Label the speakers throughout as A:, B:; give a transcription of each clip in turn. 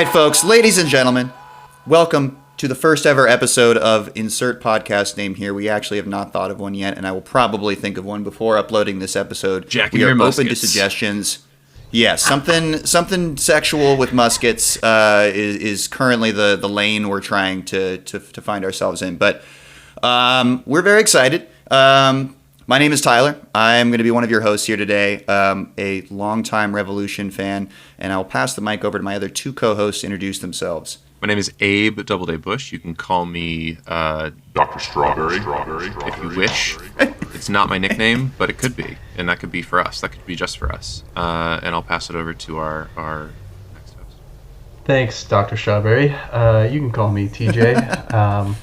A: right, folks, ladies and gentlemen, welcome to the first ever episode of Insert Podcast Name here. We actually have not thought of one yet, and I will probably think of one before uploading this episode.
B: Jacking
A: we are
B: your
A: open to
B: muskets.
A: suggestions. Yeah, something sexual with muskets is currently the lane we're trying to find ourselves in. But we're very excited. My name is Tyler. I'm going to be one of your hosts here today, a longtime Revolution fan, and I'll pass the mic over to my other two co-hosts to introduce themselves.
B: My name is Abe Doubleday Bush. You can call me
C: Dr. Strawberry,
B: if you wish. It's not my nickname, but it could be, and that could be for us. That could be just for us. And I'll pass it over to our next host.
D: Thanks, Dr. Strawberry. You can call me TJ,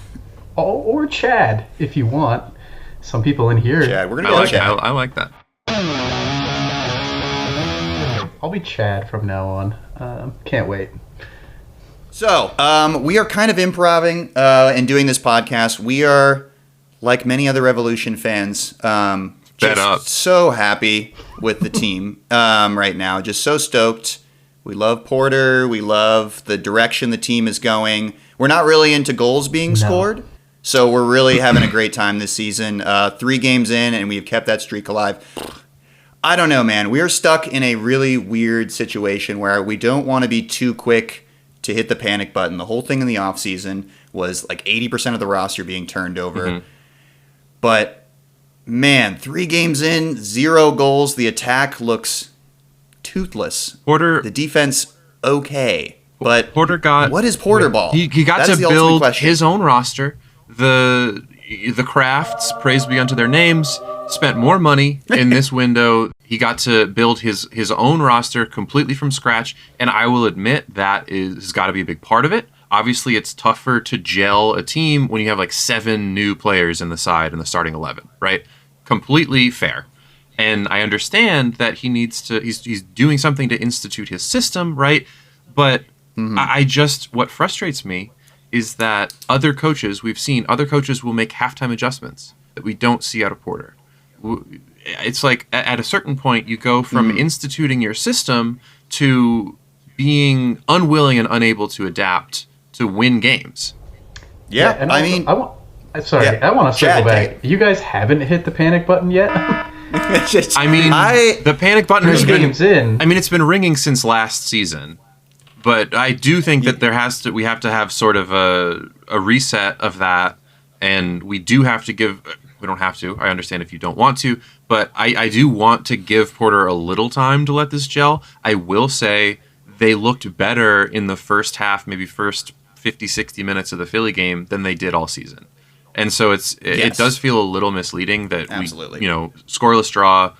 D: or Chad if you want. Some people in here.
A: Chad, we're gonna go Chad.
B: I like that.
D: I'll be Chad from now on. Can't wait.
A: So, we are kind of improvising and doing this podcast. We are, like many other Revolution fans, just so happy with the team right now. Just so stoked. We love Porter. We love the direction the team is going. We're not really into goals being scored. So we're really having a great time this season. 3 games in, and we've kept that streak alive. I don't know, man. We are stuck in a really weird situation where we don't want to be too quick to hit the panic button. The whole thing in the offseason was like 80% of the roster being turned over. Mm-hmm. But, man, 3 games in, 0 goals. The attack looks toothless. The defense, okay. But
B: Porter got...
A: What is Porter ball?
B: He got to build his own roster. The Crafts, praise be unto their names, spent more money in this window. He got to build his own roster completely from scratch, and I will admit that has got to be a big part of it. Obviously, it's tougher to gel a team when you have like 7 new players in the side in the starting 11, right? Completely fair. And I understand that he's doing something to institute his system, right? But what frustrates me is that we've seen other coaches will make halftime adjustments that we don't see out of Porter. It's like at a certain point you go from instituting your system to being unwilling and unable to adapt to win games.
A: Yeah,
D: and I want to circle back. You guys haven't hit the panic button yet?
B: The panic button has been
D: in.
B: It's been ringing since last season. But I do think that we have to have sort of a reset of that, and we do have to give. We don't have to. I understand if you don't want to, but I do want to give Porter a little time to let this gel. I will say they looked better in the first half, maybe first 50, 60 minutes of the Philly game than they did all season, and so it does feel a little misleading that
A: Absolutely.
B: we scoreless draw.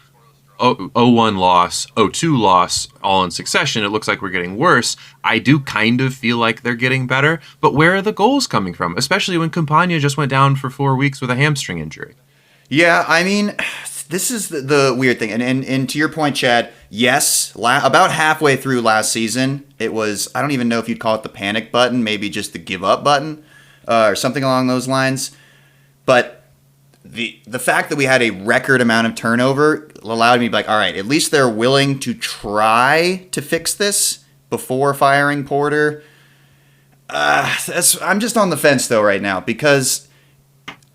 B: 0-1 loss, 0-2 loss, all in succession. It looks like we're getting worse. I do kind of feel like they're getting better, but where are the goals coming from? Especially when Campagna just went down for 4 weeks with a hamstring injury.
A: Yeah, this is the weird thing. And to your point, Chad, yes, about halfway through last season, it was, I don't even know if you'd call it the panic button, maybe just the give up button or something along those lines. But the fact that we had a record amount of turnover allowed me to be like, all right, at least they're willing to try to fix this before firing Porter. I'm just on the fence, though, right now, because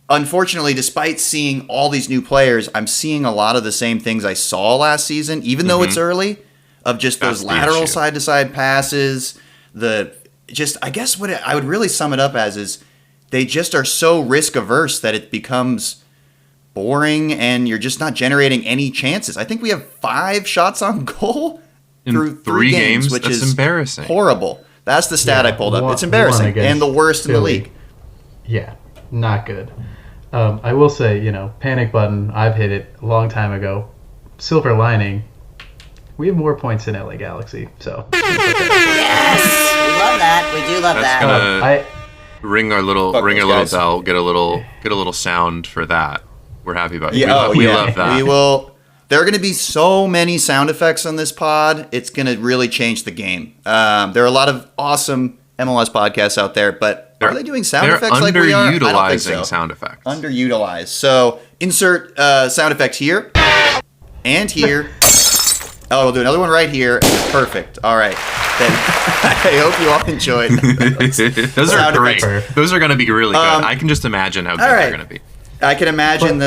A: unfortunately, despite seeing all these new players, I'm seeing a lot of the same things I saw last season, even though it's early, of just those lateral side-to-side passes. I guess what I would really sum it up as is they just are so risk-averse that it becomes boring, and you're just not generating any chances. I think we have 5 shots on goal through 3 games, which is
B: embarrassing.
A: Horrible. That's the stat I pulled up. It's embarrassing, and the worst in the league.
D: Yeah, not good. I will say, panic button, I've hit it a long time ago. Silver lining, we have more points in LA Galaxy, so.
E: Yes! We love that. We do love that.
B: Gonna ring our little bell, get a little sound for that. We're happy about it.
A: Yeah,
B: we love that.
A: We will. There are going to be so many sound effects on this pod. It's going to really change the game. There are a lot of awesome MLS podcasts out there, but are they doing sound effects like we are? I don't think so.
B: Underutilizing sound effects.
A: Underutilized. So insert sound effect here and here. Oh, we'll do another one right here. Perfect. All right. I hope you all enjoyed.
B: Those are great. Those are going to be really good. I can just imagine how good they're going to be.
A: I can imagine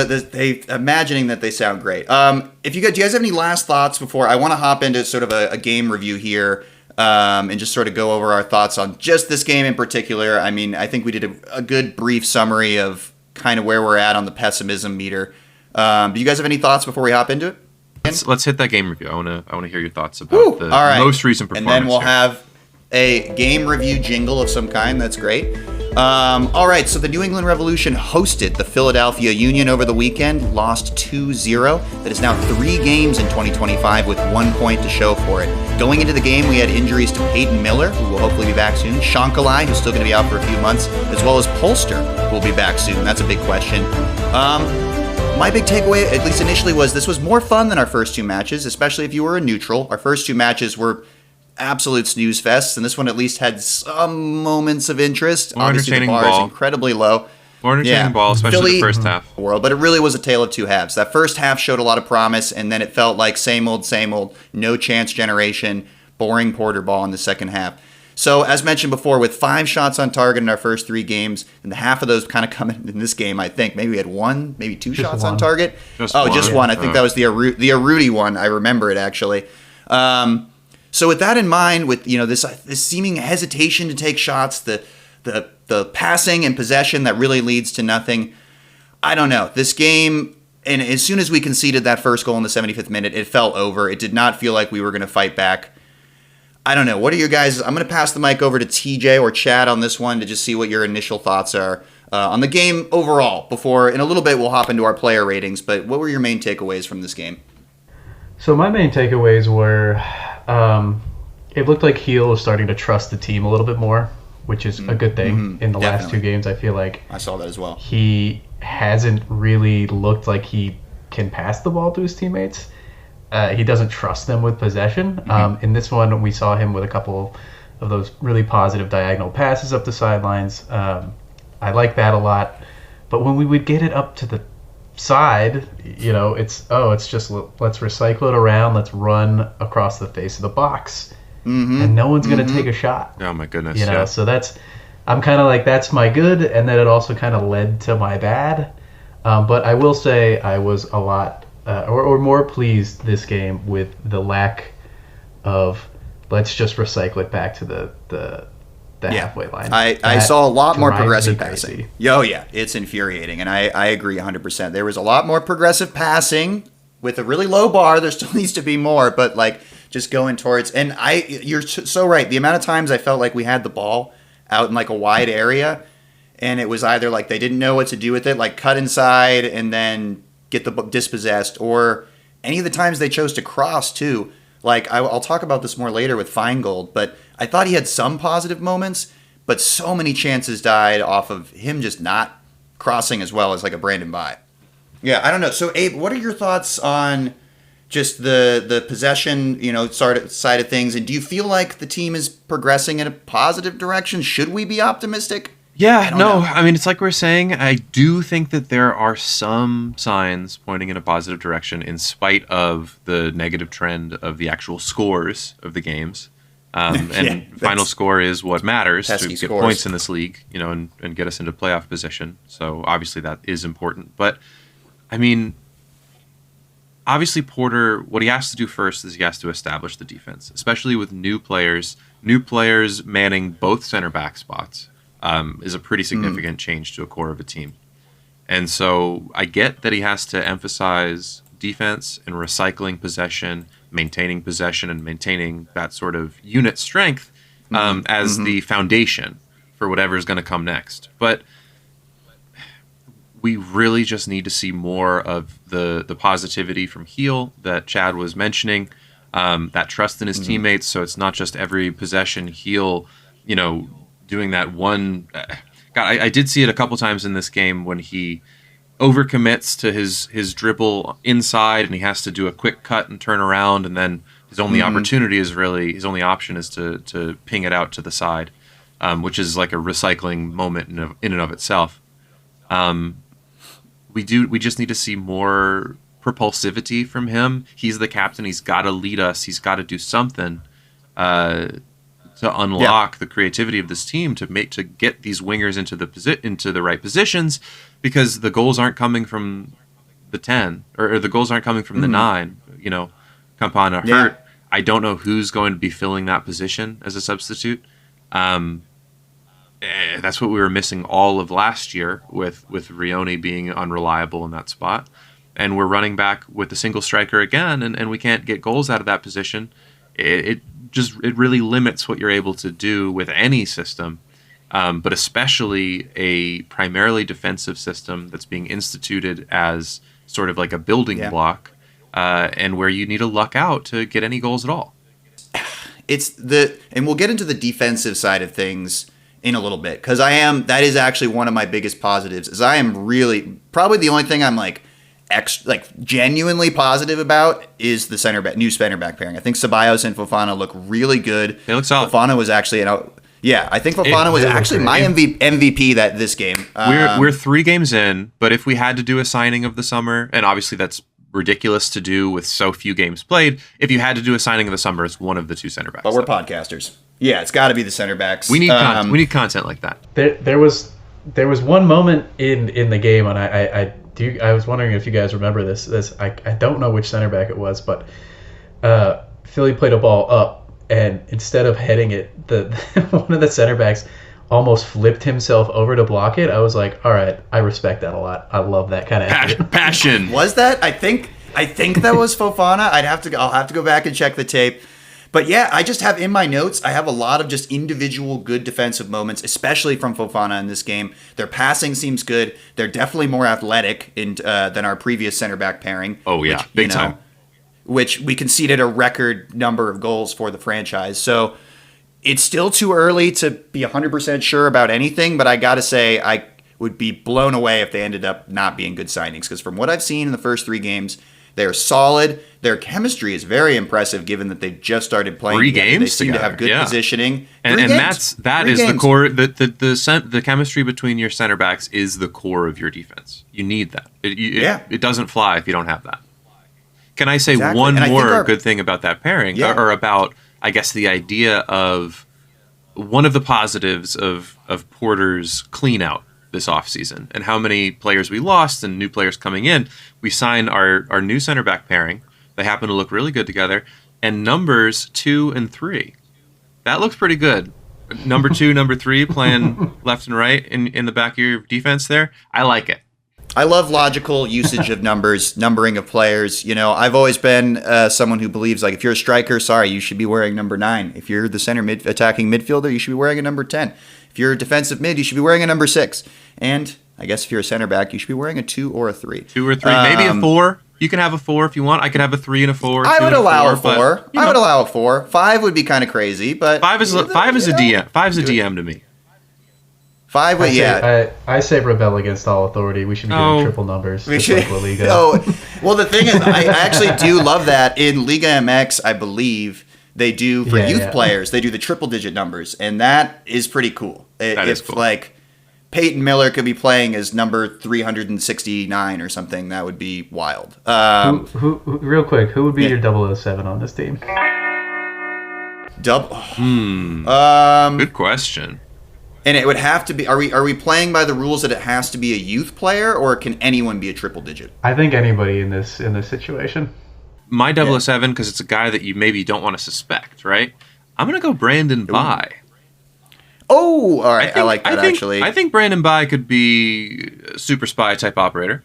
A: imagining that they sound great. Do you guys have any last thoughts before I want to hop into sort of a game review here, and just sort of go over our thoughts on just this game in particular? I mean, I think we did a good brief summary of kind of where we're at on the pessimism meter. Do you guys have any thoughts before we hop into it?
B: Let's hit that game review. I want to hear your thoughts about the most recent performance.
A: And then we'll have a game review jingle of some kind. That's great. All right, so the New England Revolution hosted the Philadelphia Union over the weekend, lost 2-0. That is now 3 games in 2025 with 1 point to show for it. Going into the game, we had injuries to Peyton Miller, who will hopefully be back soon, Shankali, who's still going to be out for a few months, as well as Polster, who will be back soon. That's a big question. My big takeaway, at least initially, was this was more fun than our first 2 matches, especially if you were a neutral. Our first 2 matches were absolute snooze fests, and this one at least had some moments of interest.
B: More
A: Obviously, the bar is incredibly low.
B: More entertaining ball, especially the first half.
A: World, but it really was a tale of 2 halves. That first half showed a lot of promise, and then it felt like same old, no chance generation, boring Porter ball in the second half. So, as mentioned before, with 5 shots on target in our first 3 games, and half of those kind of come in this game, I think. Maybe we had 1, maybe 2 shots on target. Just one. I think that was the Arudi one. I remember it, actually. So with that in mind, with this seeming hesitation to take shots, the passing and possession that really leads to nothing, I don't know. This game, and as soon as we conceded that first goal in the 75th minute, it felt over. It did not feel like we were going to fight back. I don't know. What are your guys? I'm going to pass the mic over to TJ or Chad on this one to just see what your initial thoughts are on the game overall. Before, in a little bit, we'll hop into our player ratings. But what were your main takeaways from this game?
D: So my main takeaways were, it looked like Heel was starting to trust the team a little bit more, which is a good thing. In the last 2 games, I feel like
A: I saw that as well.
D: He hasn't really looked like he can pass the ball to his teammates. He doesn't trust them with possession. In this one, we saw him with a couple of those really positive diagonal passes up the sidelines. I like that a lot. But when we would get it up to the side, it's just let's recycle it around, let's run across the face of the box, and no one's gonna take a shot.
B: Oh my goodness!
D: So I'm kind of like, that's my good, and then it also kind of led to my bad. But I will say I was a lot or more pleased this game with the lack of let's just recycle it back to the halfway line.
A: I saw a lot more progressive passing. It's infuriating, and I agree 100%. There was a lot more progressive passing with a really low bar. There still needs to be more, but just going towards. And you're so right. The amount of times I felt like we had the ball out in a wide area, and it was either they didn't know what to do with it, cut inside and then get the dispossessed, or any of the times they chose to cross too. I'll talk about this more later with Feingold, but I thought he had some positive moments, but so many chances died off of him just not crossing as well as a Brandon Bye. Yeah, I don't know. So, Abe, what are your thoughts on just the possession, side of things? And do you feel like the team is progressing in a positive direction? Should we be optimistic?
B: Yeah, no. I mean, it's like we're saying. I do think that there are some signs pointing in a positive direction in spite of the negative trend of the actual scores of the games. And final score is what matters to get points in this league, and get us into playoff position. So obviously that is important. But, I mean, obviously Porter, what he has to do first is he has to establish the defense, especially with new players manning both center back spots. Is a pretty significant change to a core of a team. And so I get that he has to emphasize defense and recycling possession, maintaining possession, and maintaining that sort of unit strength as the foundation for whatever is going to come next. But we really just need to see more of the positivity from Heel that Chad was mentioning, that trust in his teammates. So it's not just every possession Heel, doing that one. God, I did see it a couple times in this game when he overcommits to his dribble inside and he has to do a quick cut and turn around, and then his only opportunity is really, his only option is to ping it out to the side, which is like a recycling moment in and of itself. We just need to see more propulsivity from him. He's the captain. He's got to lead us. He's got to do something. to unlock the creativity of this team to get these wingers into the right positions, because the goals aren't coming from the 10 or the goals aren't coming from the 9. You know, Campana hurt. I don't know who's going to be filling that position as a substitute. That's what we were missing all of last year with Rioni being unreliable in that spot. And we're running back with the single striker again, and we can't get goals out of that position. It really limits what you're able to do with any system, but especially a primarily defensive system that's being instituted as sort of like a building block, and where you need to luck out to get any goals at all.
A: And we'll get into the defensive side of things in a little bit, because that is actually one of my biggest positives. Is I am really probably the only thing I'm genuinely positive about is the new center back pairing. I think Ceballos and Fofana look really good.
B: They look solid.
A: Fofana was actually I think Fofana was actually my MVP this game.
B: We're 3 games in, but if we had to do a signing of the summer, and obviously that's ridiculous to do with so few games played, if you had to do a signing of the summer, it's one of the 2 center backs.
A: But we're podcasters. Yeah, it's got to be the center backs.
B: We need content like that.
D: There was one moment in the game, and I was wondering if you guys remember this. I don't know which center back it was, but Philly played a ball up, and instead of heading it, one of the center backs almost flipped himself over to block it. I was like, all right, I respect that a lot. I love that kind of
B: passion.
A: Was that? I think that was Fofana. I'll have to go back and check the tape. But yeah, I just have in my notes, I have a lot of just individual good defensive moments, especially from Fofana in this game. Their passing seems good. They're definitely more athletic than our previous center back pairing.
B: Oh yeah, big time.
A: Which we conceded a record number of goals for the franchise. So it's still too early to be 100% sure about anything, but I got to say I would be blown away if they ended up not being good signings, because from what I've seen in the first 3 games, they're solid. Their chemistry is very impressive, given that they've just started playing.
B: 3 games.
A: They seem to have good positioning.
B: And that is the core. The chemistry between your center backs is the core of your defense. You need that. It doesn't fly if you don't have that. Can I say one more good thing about that pairing, or about, I guess, the idea of one of the positives of Porter's clean out this offseason and how many players we lost and new players coming in. We signed our new center back pairing. They happen to look really good together. And numbers 2 and 3. That looks pretty good. Number 2, number 3 playing left and right in the back of your defense there. I like it.
A: I love logical usage of numbers, numbering of players. You know, I've always been someone who believes, like, if you're a striker, you should be wearing number 9. If you're the center attacking midfielder, you should be wearing a number 10. If you're a defensive mid, you should be wearing a number 6. And I guess if you're a center back, you should be wearing a 2 or a 3.
B: 2 or 3, maybe a 4. You can have a 4 if you want. I could have a 3 and a 4.
A: I would allow a 4. I would allow a 4. 5 would be kind of crazy, but
B: 5 is a DM. 5's a DM to me.
A: 5 would,
D: I say rebel against all authority. We should be doing triple numbers.
A: We should.
D: Like La Liga.
A: Well, the thing is, I actually do love that in Liga MX. I believe they do for youth players. They do the triple digit numbers, and that is pretty cool.
B: That is cool.
A: Like Peyton Miller could be playing as number 369 or something, that would be wild.
D: Who real quick, who would be your 007 on this team?
B: Good question.
A: And it would have to be. Are we playing by the rules that it has to be a youth player, or can anyone be a triple digit?
D: I think anybody in this situation.
B: My 007, because it's a guy that you maybe don't want to suspect, right? I'm gonna go Brandon Bai.
A: Oh, all right. I like that, actually.
B: I think Brandon Bai could be a super spy type operator.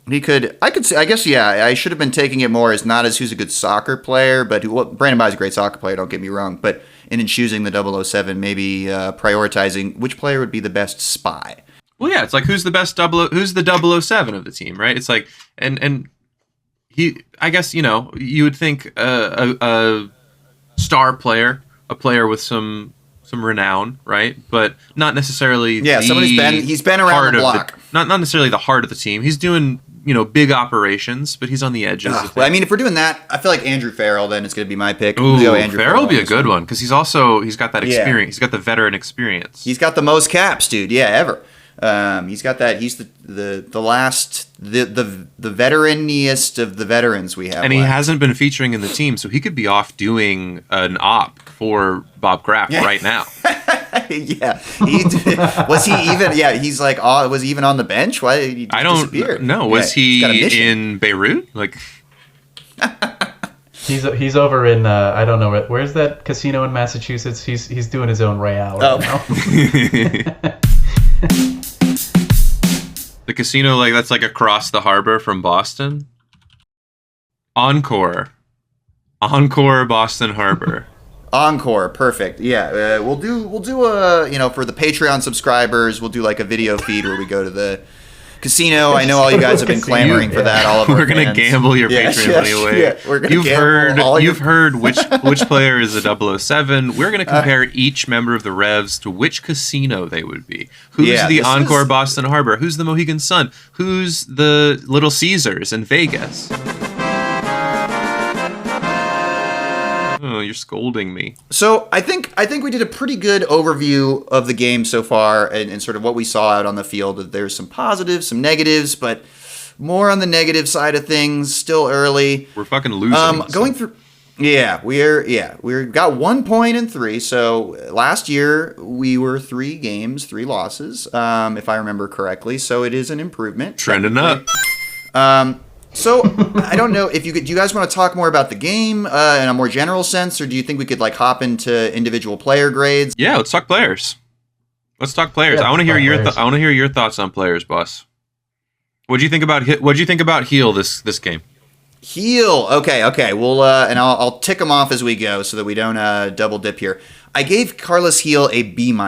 A: He could. I guess. Yeah. I should have been taking it more as not as who's a good soccer player, but Brandon Bai is a great soccer player. Don't get me wrong, but in choosing the 007, maybe prioritizing which player would be the best spy.
B: Well, yeah, it's like who's the 007 of the team, right? It's like and he. I guess you would think a star player, a player with some renown, right? But not necessarily.
A: Yeah, someone he's been around the block.
B: Not necessarily the heart of the team. He's doing big operations, but he's on the edges.
A: Well, I mean, if we're doing that, I feel like Andrew Farrell then is going to be my pick.
B: Ooh, Farrell would be a good one because he's got that experience. He's got the veteran experience.
A: He's got the most caps, dude. Yeah, ever. He's got that. He's the last, the veteraniest of the veterans we have.
B: And he hasn't been featuring in the team, so he could be off doing an op for Bob Kraft right now.
A: Yeah, was he even? Yeah, he's like, was he even on the bench? Why did he disappear?
B: No, was he in Beirut? Like,
D: he's over in I don't know where's that casino in Massachusetts. He's doing his own Royale right now.
B: The casino, like that's like across the harbor from Boston. Encore, Boston Harbor.
A: Encore, perfect. Yeah, we'll do a for the Patreon subscribers, we'll do like a video feed where we go to the casino. I know all you guys have been clamoring for that. All of our
B: we're gonna gamble your Patreon money away. Yeah, we're gonna you've heard which player is a 007. We're gonna compare each member of the Revs to which casino they would be. Who's the Encore Boston Harbor? Who's the Mohegan Sun? Who's the Little Caesars in Vegas? Oh, you're scolding me.
A: So I think we did a pretty good overview of the game so far and sort of what we saw out on the field. There's some positives, some negatives, but more on the negative side of things. Still early.
B: We're fucking losing.
A: Going through. Yeah, we got 1 point in 3. So last year we were 3 games, 3 losses, if I remember correctly. So it is an improvement.
B: Trending up.
A: So I don't know if do you guys want to talk more about the game in a more general sense, or do you think we could like hop into individual player grades?
B: Yeah, let's talk players. Yeah, I want to hear I want to hear your thoughts on players, boss. What'd you think about Heel this game?
A: Heel, okay. We'll and I'll tick them off as we go so that we don't double dip here. I gave Carlos Heel a B-,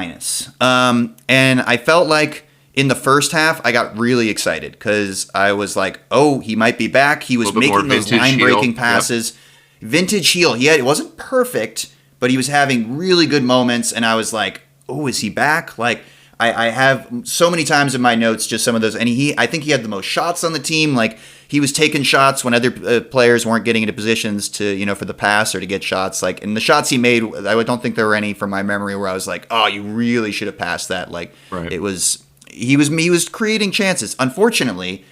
A: and I felt like in the first half, I got really excited because I was like, "Oh, he might be back." He was making those line-breaking passes. Yep. Vintage Heel. It wasn't perfect, but he was having really good moments, and I was like, "Oh, is he back?" Like I have so many times in my notes just some of those, and I think he had the most shots on the team. Like he was taking shots when other players weren't getting into positions to for the pass or to get shots. Like, and the shots he made, I don't think there were any from my memory where I was like, "Oh, you really should have passed that." Like It was. He was creating chances. Unfortunately,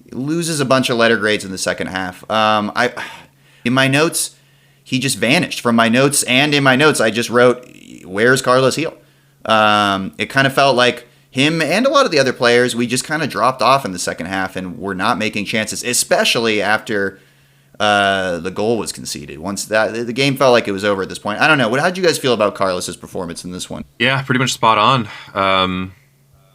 A: he loses a bunch of letter grades in the second half. In my notes, he just vanished from my notes, and in my notes, I just wrote, "Where's Carlos Heel?" It kind of felt like him and a lot of the other players, we just kind of dropped off in the second half, and we're not making chances, especially after the goal was conceded. Once the game felt like it was over at this point. I don't know. How'd you guys feel about Carlos's performance in this one?
B: Yeah, pretty much spot on.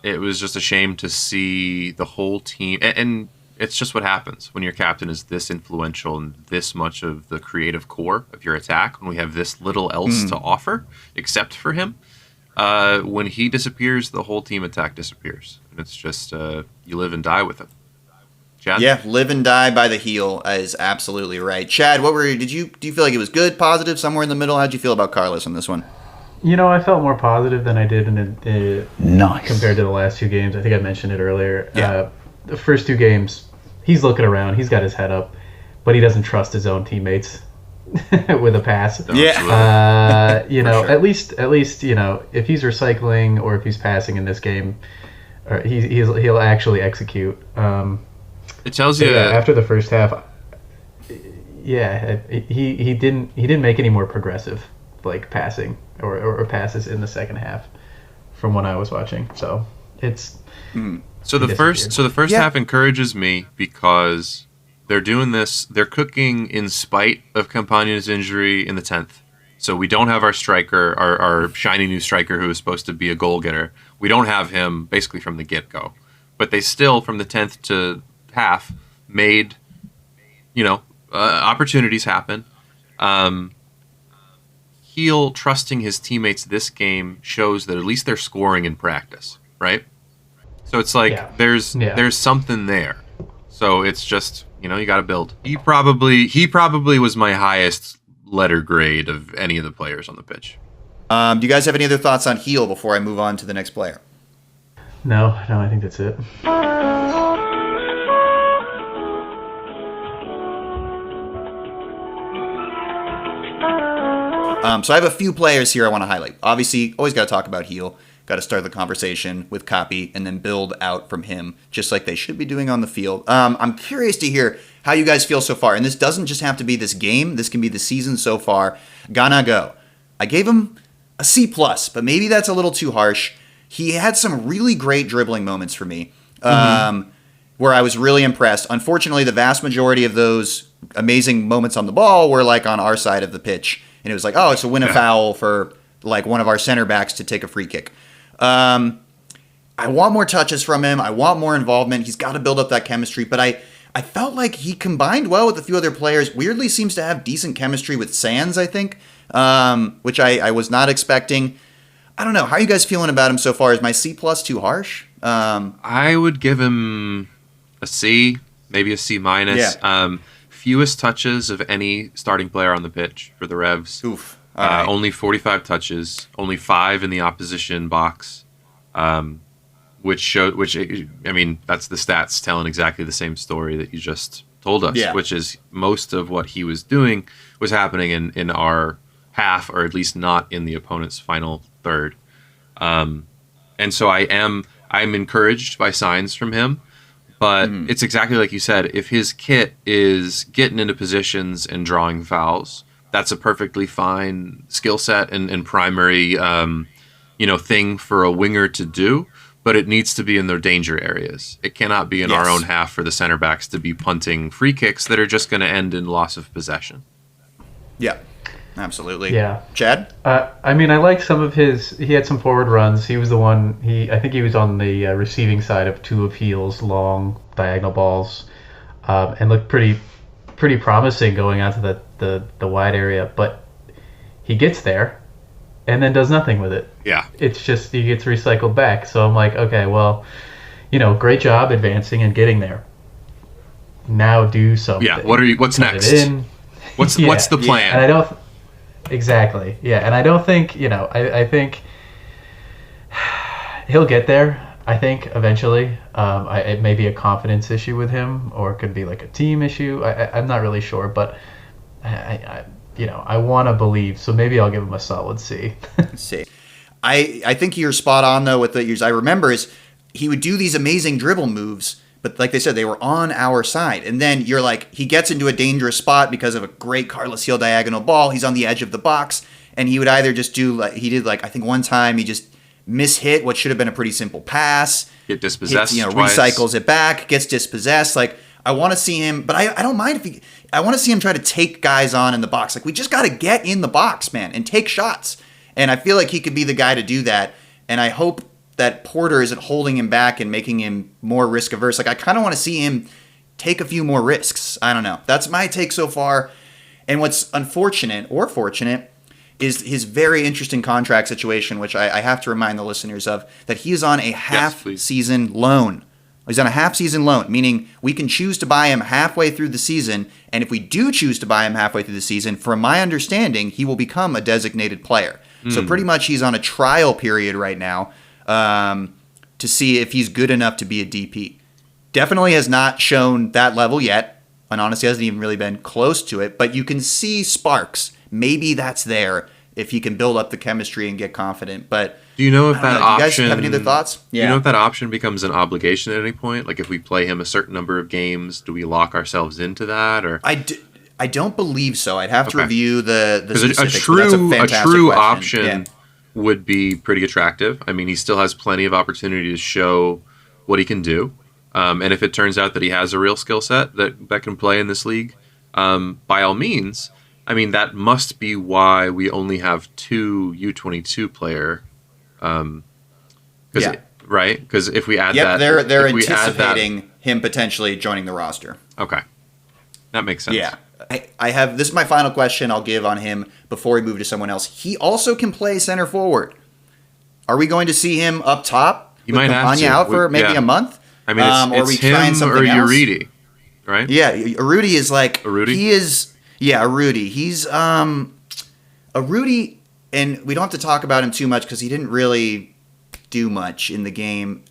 B: It was just a shame to see the whole team, and it's just what happens when your captain is this influential and this much of the creative core of your attack, when we have this little else to offer except for him. When he disappears, the whole team attack disappears. And it's just, you live and die with him. Chad?
A: Yeah, live and die by the heel is absolutely right. Chad, do you feel like it was good, positive, somewhere in the middle? How'd you feel about Carlos in this one?
D: I felt more positive than I did compared to the last 2 games. I think I mentioned it earlier.
A: Yeah.
D: The first 2 games, he's looking around. He's got his head up, but he doesn't trust his own teammates with a pass.
A: Yeah.
B: Sure.
D: At least if he's recycling or if he's passing in this game, he'll actually execute.
B: It tells you
D: after the first half. Yeah, he didn't make any more progressive like passing or passes in the second half from when I was watching. So it's
B: so the first half encourages me because they're doing this. They're cooking in spite of Campagna's injury in the 10th. So we don't have our striker, our shiny new striker who is supposed to be a goal getter. We don't have him basically from the get-go. But they still, from the 10th to half, made opportunities happen. Heel trusting his teammates this game shows that at least they're scoring in practice, right? So it's like there's something there. So it's just you got to build. He probably was my highest letter grade of any of the players on the pitch.
A: Do you guys have any other thoughts on Heel before I move on to the next player?
D: No, I think that's it.
A: So I have a few players here I want to highlight. Obviously, always got to talk about Heel. got to start the conversation with Copy and then build out from him, just like they should be doing on the field. I'm curious to hear how you guys feel so far. And this doesn't just have to be this game. This can be the season so far. Gonna go. I gave him a C+, but maybe that's a little too harsh. He had some really great dribbling moments for me where I was really impressed. Unfortunately, the vast majority of those amazing moments on the ball were like on our side of the pitch. And it was like, oh, it's a win a foul for like one of our center backs to take a free kick. I want more touches from him. I want more involvement. He's got to build up that chemistry. But I felt like he combined well with a few other players. Weirdly seems to have decent chemistry with Sands, I think, which I was not expecting. I don't know. How are you guys feeling about him so far? Is my C+ too harsh?
B: I would give him a C, maybe a C-.
A: Yeah.
B: Fewest touches of any starting player on the pitch for the Revs.
A: Oof. Right.
B: Only 45 touches, only 5 in the opposition box, which I mean, that's the stats telling exactly the same story that you just told us, which is most of what he was doing was happening in our half, or at least not in the opponent's final third. And so I'm encouraged by signs from him. But it's exactly like you said. If his kit is getting into positions and drawing fouls, that's a perfectly fine skill set and primary, thing for a winger to do. But it needs to be in their danger areas. It cannot be in our own half for the center backs to be punting free kicks that are just going to end in loss of possession.
A: Yeah, absolutely.
D: Yeah.
A: Chad?
D: I mean, I liked some of he had some forward runs. He was the one, I think he was on the receiving side of 2 of Heel's long diagonal balls, and looked pretty promising going out to the wide area. But he gets there and then does nothing with it.
B: Yeah.
D: It's just he gets recycled back. So I'm like, okay, well, great job advancing and getting there. Now do something.
B: Yeah, what's next? What's the plan?
D: And I don't exactly. Yeah, and I don't think, I think he'll get there. I think eventually. It may be a confidence issue with him, or it could be like a team issue. I'm not really sure, but I want to believe. So maybe I'll give him a solid C.
A: C. I think you're spot on though with the years. I remember is he would do these amazing dribble moves, but like they said, they were on our side. And then you're like, he gets into a dangerous spot because of a great Carlos Heel diagonal ball. He's on the edge of the box, and he would either just do I think one time he just mishit what should have been a pretty simple pass.
B: Get dispossessed.
A: Recycles it back, gets dispossessed. Like, I want to see him, but I don't mind I want to see him try to take guys on in the box. Like, we just got to get in the box, man, and take shots. And I feel like he could be the guy to do that. And I hope that Porter isn't holding him back and making him more risk averse. Like, I kind of want to see him take a few more risks. I don't know. That's my take so far. And what's unfortunate or fortunate is his very interesting contract situation, which I have to remind the listeners of, that he is on a half-season loan. He's on a half-season loan, meaning we can choose to buy him halfway through the season, and if we do choose to buy him halfway through the season, from my understanding, he will become a designated player. So pretty much he's on a trial period right now to see if he's good enough to be a DP. Definitely has not shown that level yet, and honestly hasn't even really been close to it, but you can see sparks. Maybe that's there if he can build up the chemistry and get confident. But
B: do you know if that option?
A: Do you guys have any other thoughts?
B: Yeah. Do you know if that option becomes an obligation at any point? Like if we play him a certain number of games, do we lock ourselves into that? Or
A: I don't believe so. I'd have to review the specifics.
B: A true option would be pretty attractive. I mean, he still has plenty of opportunity to show what he can do. And if it turns out that he has a real skill set that can play in this league, by all means. I mean, that must be why we only have 2 U22 player. Right? Because if we add that...
A: they're anticipating him potentially joining the roster.
B: Okay. That makes sense.
A: Yeah. I have... This is my final question I'll give on him before we move to someone else. He also can play center forward. Are we going to see him up top?
B: He might have to.
A: Out for maybe a month?
B: I mean, it's him or Uridi, right?
A: Yeah, Uridi is like...
B: Uridi?
A: He is... Yeah, Uridi. He's Uridi, and we don't have to talk about him too much because he didn't really do much in the game.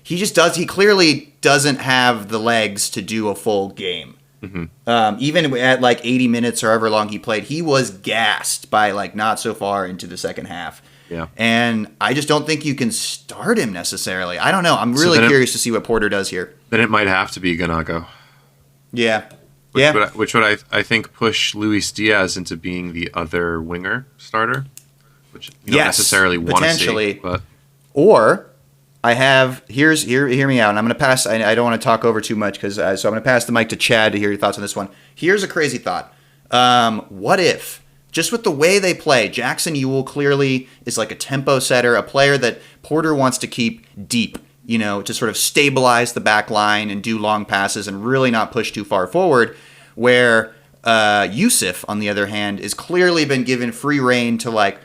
A: He clearly doesn't have the legs to do a full game. Mm-hmm. Even at like 80 minutes or however long he played, he was gassed by like not so far into the second half.
B: Yeah.
A: And I just don't think you can start him necessarily. I don't know. I'm really curious to see what Porter does here.
B: Then it might have to be Ganago.
A: Yeah.
B: Which would I think push Luis Diaz into being the other winger starter, which you don't necessarily want to see. But
A: or I have hear me out, and I'm going to pass. I don't want to talk over too much so I'm going to pass the mic to Chad to hear your thoughts on this one. Here's a crazy thought. What if, just with the way they play, Jackson Ewell clearly is like a tempo setter, a player that Porter wants to keep deep, to sort of stabilize the back line and do long passes and really not push too far forward, where Yusuf, on the other hand, is clearly been given free reign to like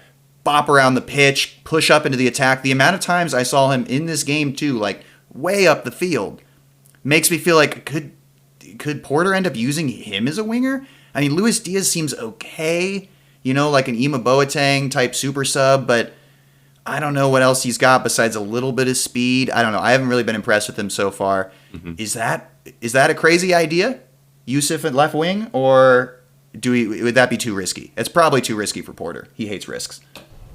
A: bop around the pitch, push up into the attack. The amount of times I saw him in this game too, like way up the field, makes me feel like could Porter end up using him as a winger? I mean, Luis Diaz seems okay, like an Ima Boateng type super sub, but I don't know what else he's got besides a little bit of speed. I don't know. I haven't really been impressed with him so far. Mm-hmm. Is that a crazy idea? Yusuf at left wing, or would that be too risky? It's probably too risky for Porter. He hates risks.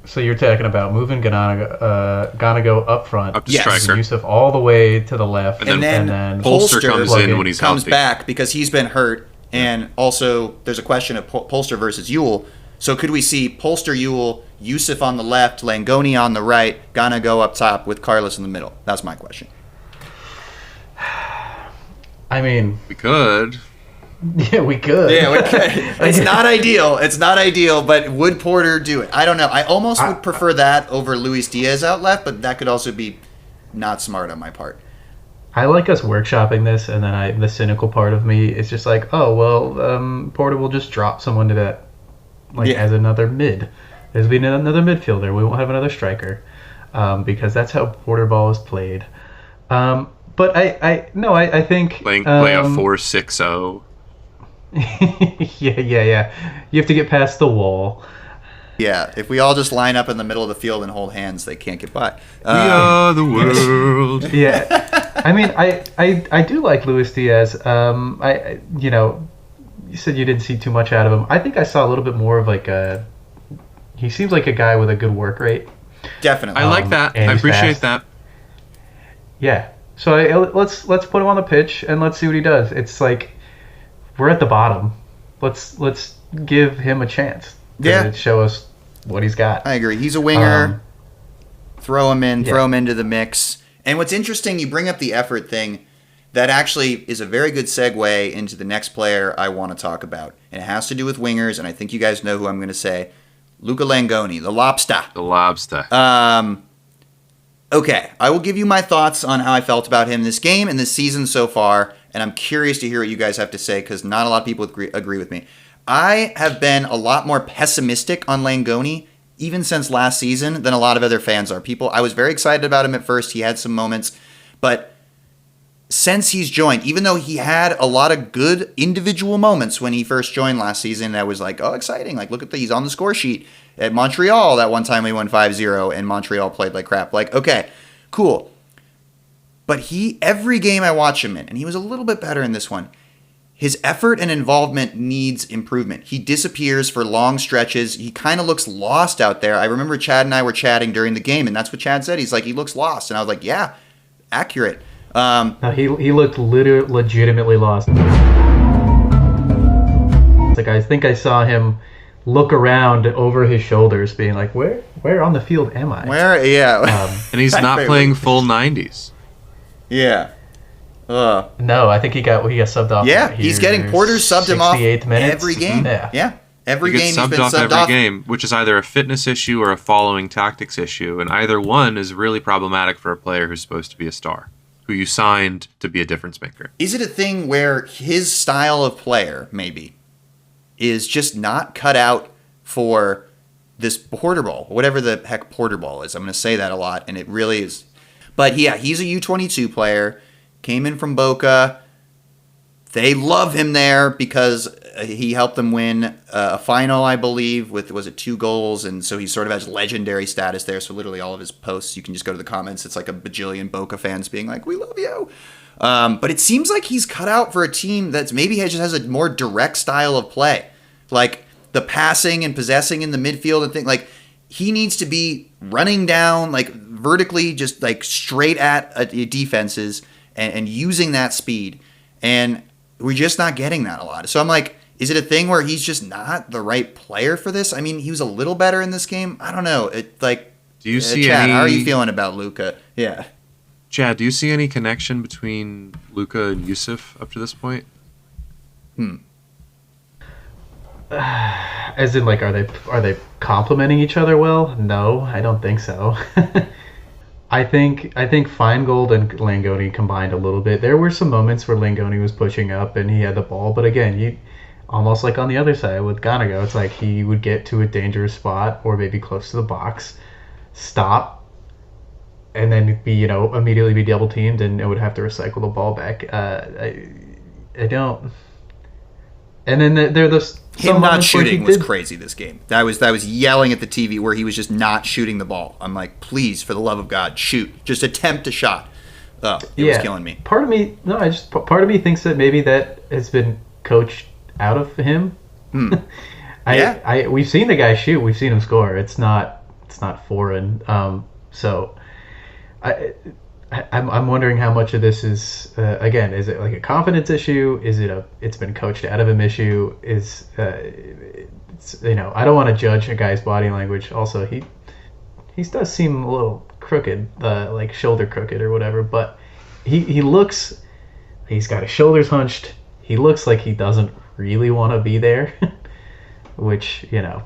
D: So you're talking about moving Ganago up front,
B: up to striker,
D: Yusuf all the way to the left,
A: and then
B: Polster comes in when he's
A: comes
B: healthy.
A: back because he's been hurt, and also there's a question of Polster versus Ewell. So could we see Polster, Ewell, Yusuf on the left, Langoni on the right, Ganago up top with Carlos in the middle? That's my question.
D: I mean,
B: we could.
D: Yeah, we could.
A: Yeah, we could. It's not ideal. It's not ideal, but would Porter do it? I don't know. I almost would prefer that over Luis Diaz out left, but that could also be not smart on my part.
D: I like us workshopping this, and then the cynical part of me is just like, oh, well, Porter will just drop someone to that, as another mid. There's been another midfielder. We won't have another striker, because that's how Porter ball is played. But I think
B: play a 4-6-0.
D: Yeah. You have to get past the wall.
A: Yeah, if we all just line up in the middle of the field and hold hands, they can't get by.
B: We are the world.
D: Yeah, I mean, I do like Luis Diaz. You said you didn't see too much out of him. I think I saw a little bit more of he seems like a guy with a good work rate.
A: Definitely.
B: I like that. I appreciate that.
D: Yeah. So let's put him on the pitch and let's see what he does. It's like we're at the bottom. Let's give him a chance to show us what he's got.
A: I agree. He's a winger. Throw him in. Throw him into the mix. And what's interesting, you bring up the effort thing. That actually is a very good segue into the next player I want to talk about. And it has to do with wingers, and I think you guys know who I'm going to say. Luca Langoni, the lobster.
B: The lobster.
A: Okay, I will give you my thoughts on how I felt about him this game and this season so far, and I'm curious to hear what you guys have to say because not a lot of people agree with me. I have been a lot more pessimistic on Langoni even since last season than a lot of other fans are. I was very excited about him at first. He had some moments, but since he's joined, even though he had a lot of good individual moments when he first joined last season, that was like, oh, exciting. Like, look at he's on the score sheet. At Montreal, that one time we won 5-0 and Montreal played like crap. Like, okay, cool. But every game I watch him in, and he was a little bit better in this one, his effort and involvement needs improvement. He disappears for long stretches. He kind of looks lost out there. I remember Chad and I were chatting during the game, and that's what Chad said. He's like, he looks lost. And I was like, yeah, accurate.
D: No, he looked legitimately lost. Like, I think I saw him look around over his shoulders, being like, "Where on the field am I?"
A: Where? Yeah.
B: And he's not playing full 90s.
A: Yeah.
D: No, I think he got subbed off.
A: Yeah, he's getting Porter subbed him off
D: minutes.
A: every game. Yeah. Every game he's been
B: subbed off
A: subbed
B: every game, which is either a fitness issue or a following tactics issue, and either one is really problematic for a player who's supposed to be a star, who you signed to be a difference maker.
A: Is it a thing where his style of player, maybe, is just not cut out for this Porter ball, whatever the heck Porter ball is? I'm going to say that a lot, and it really is. But yeah, he's a U22 player, came in from Boca. They love him there because he helped them win a final, I believe, with, was it 2 goals? And so he sort of has legendary status there. So literally all of his posts, you can just go to the comments. It's like a bajillion Boca fans being like, we love you. But it seems like he's cut out for a team that's maybe just has a more direct style of play. Like the passing and possessing in the midfield and things. Like he needs to be running down like vertically, just like straight at defenses and using that speed. And we're just not getting that a lot. So I'm like, is it a thing where he's just not the right player for this? I mean, he was a little better in this game. I don't know.
B: Do you see
A: Chad,
B: any...
A: how are you feeling about Luka? Yeah.
B: Chad, do you see any connection between Luka and Yusuf up to this point?
D: As in, like, are they complementing each other well? No, I don't think so. I think Feingold and Langoni combined a little bit. There were some moments where Langoni was pushing up and he had the ball, but again, almost like on the other side with Ganago, it's like he would get to a dangerous spot or maybe close to the box, stop, and then be immediately be double teamed and it would have to recycle the ball back. I don't. And then there are those.
A: Him not shooting was crazy this game. I was yelling at the TV where he was just not shooting the ball. I'm like, please, for the love of God, shoot. Just attempt a shot. Oh, it was killing me.
D: Part of me thinks that maybe that has been coached out of him. We've seen the guy shoot. We've seen him score. It's not foreign. So I'm wondering how much of this is again, is it like a confidence issue? Is it it's been coached out of him issue? I don't want to judge a guy's body language. Also, he does seem a little crooked, like shoulder crooked or whatever. But he's got his shoulders hunched. He looks like he doesn't really want to be there, which it's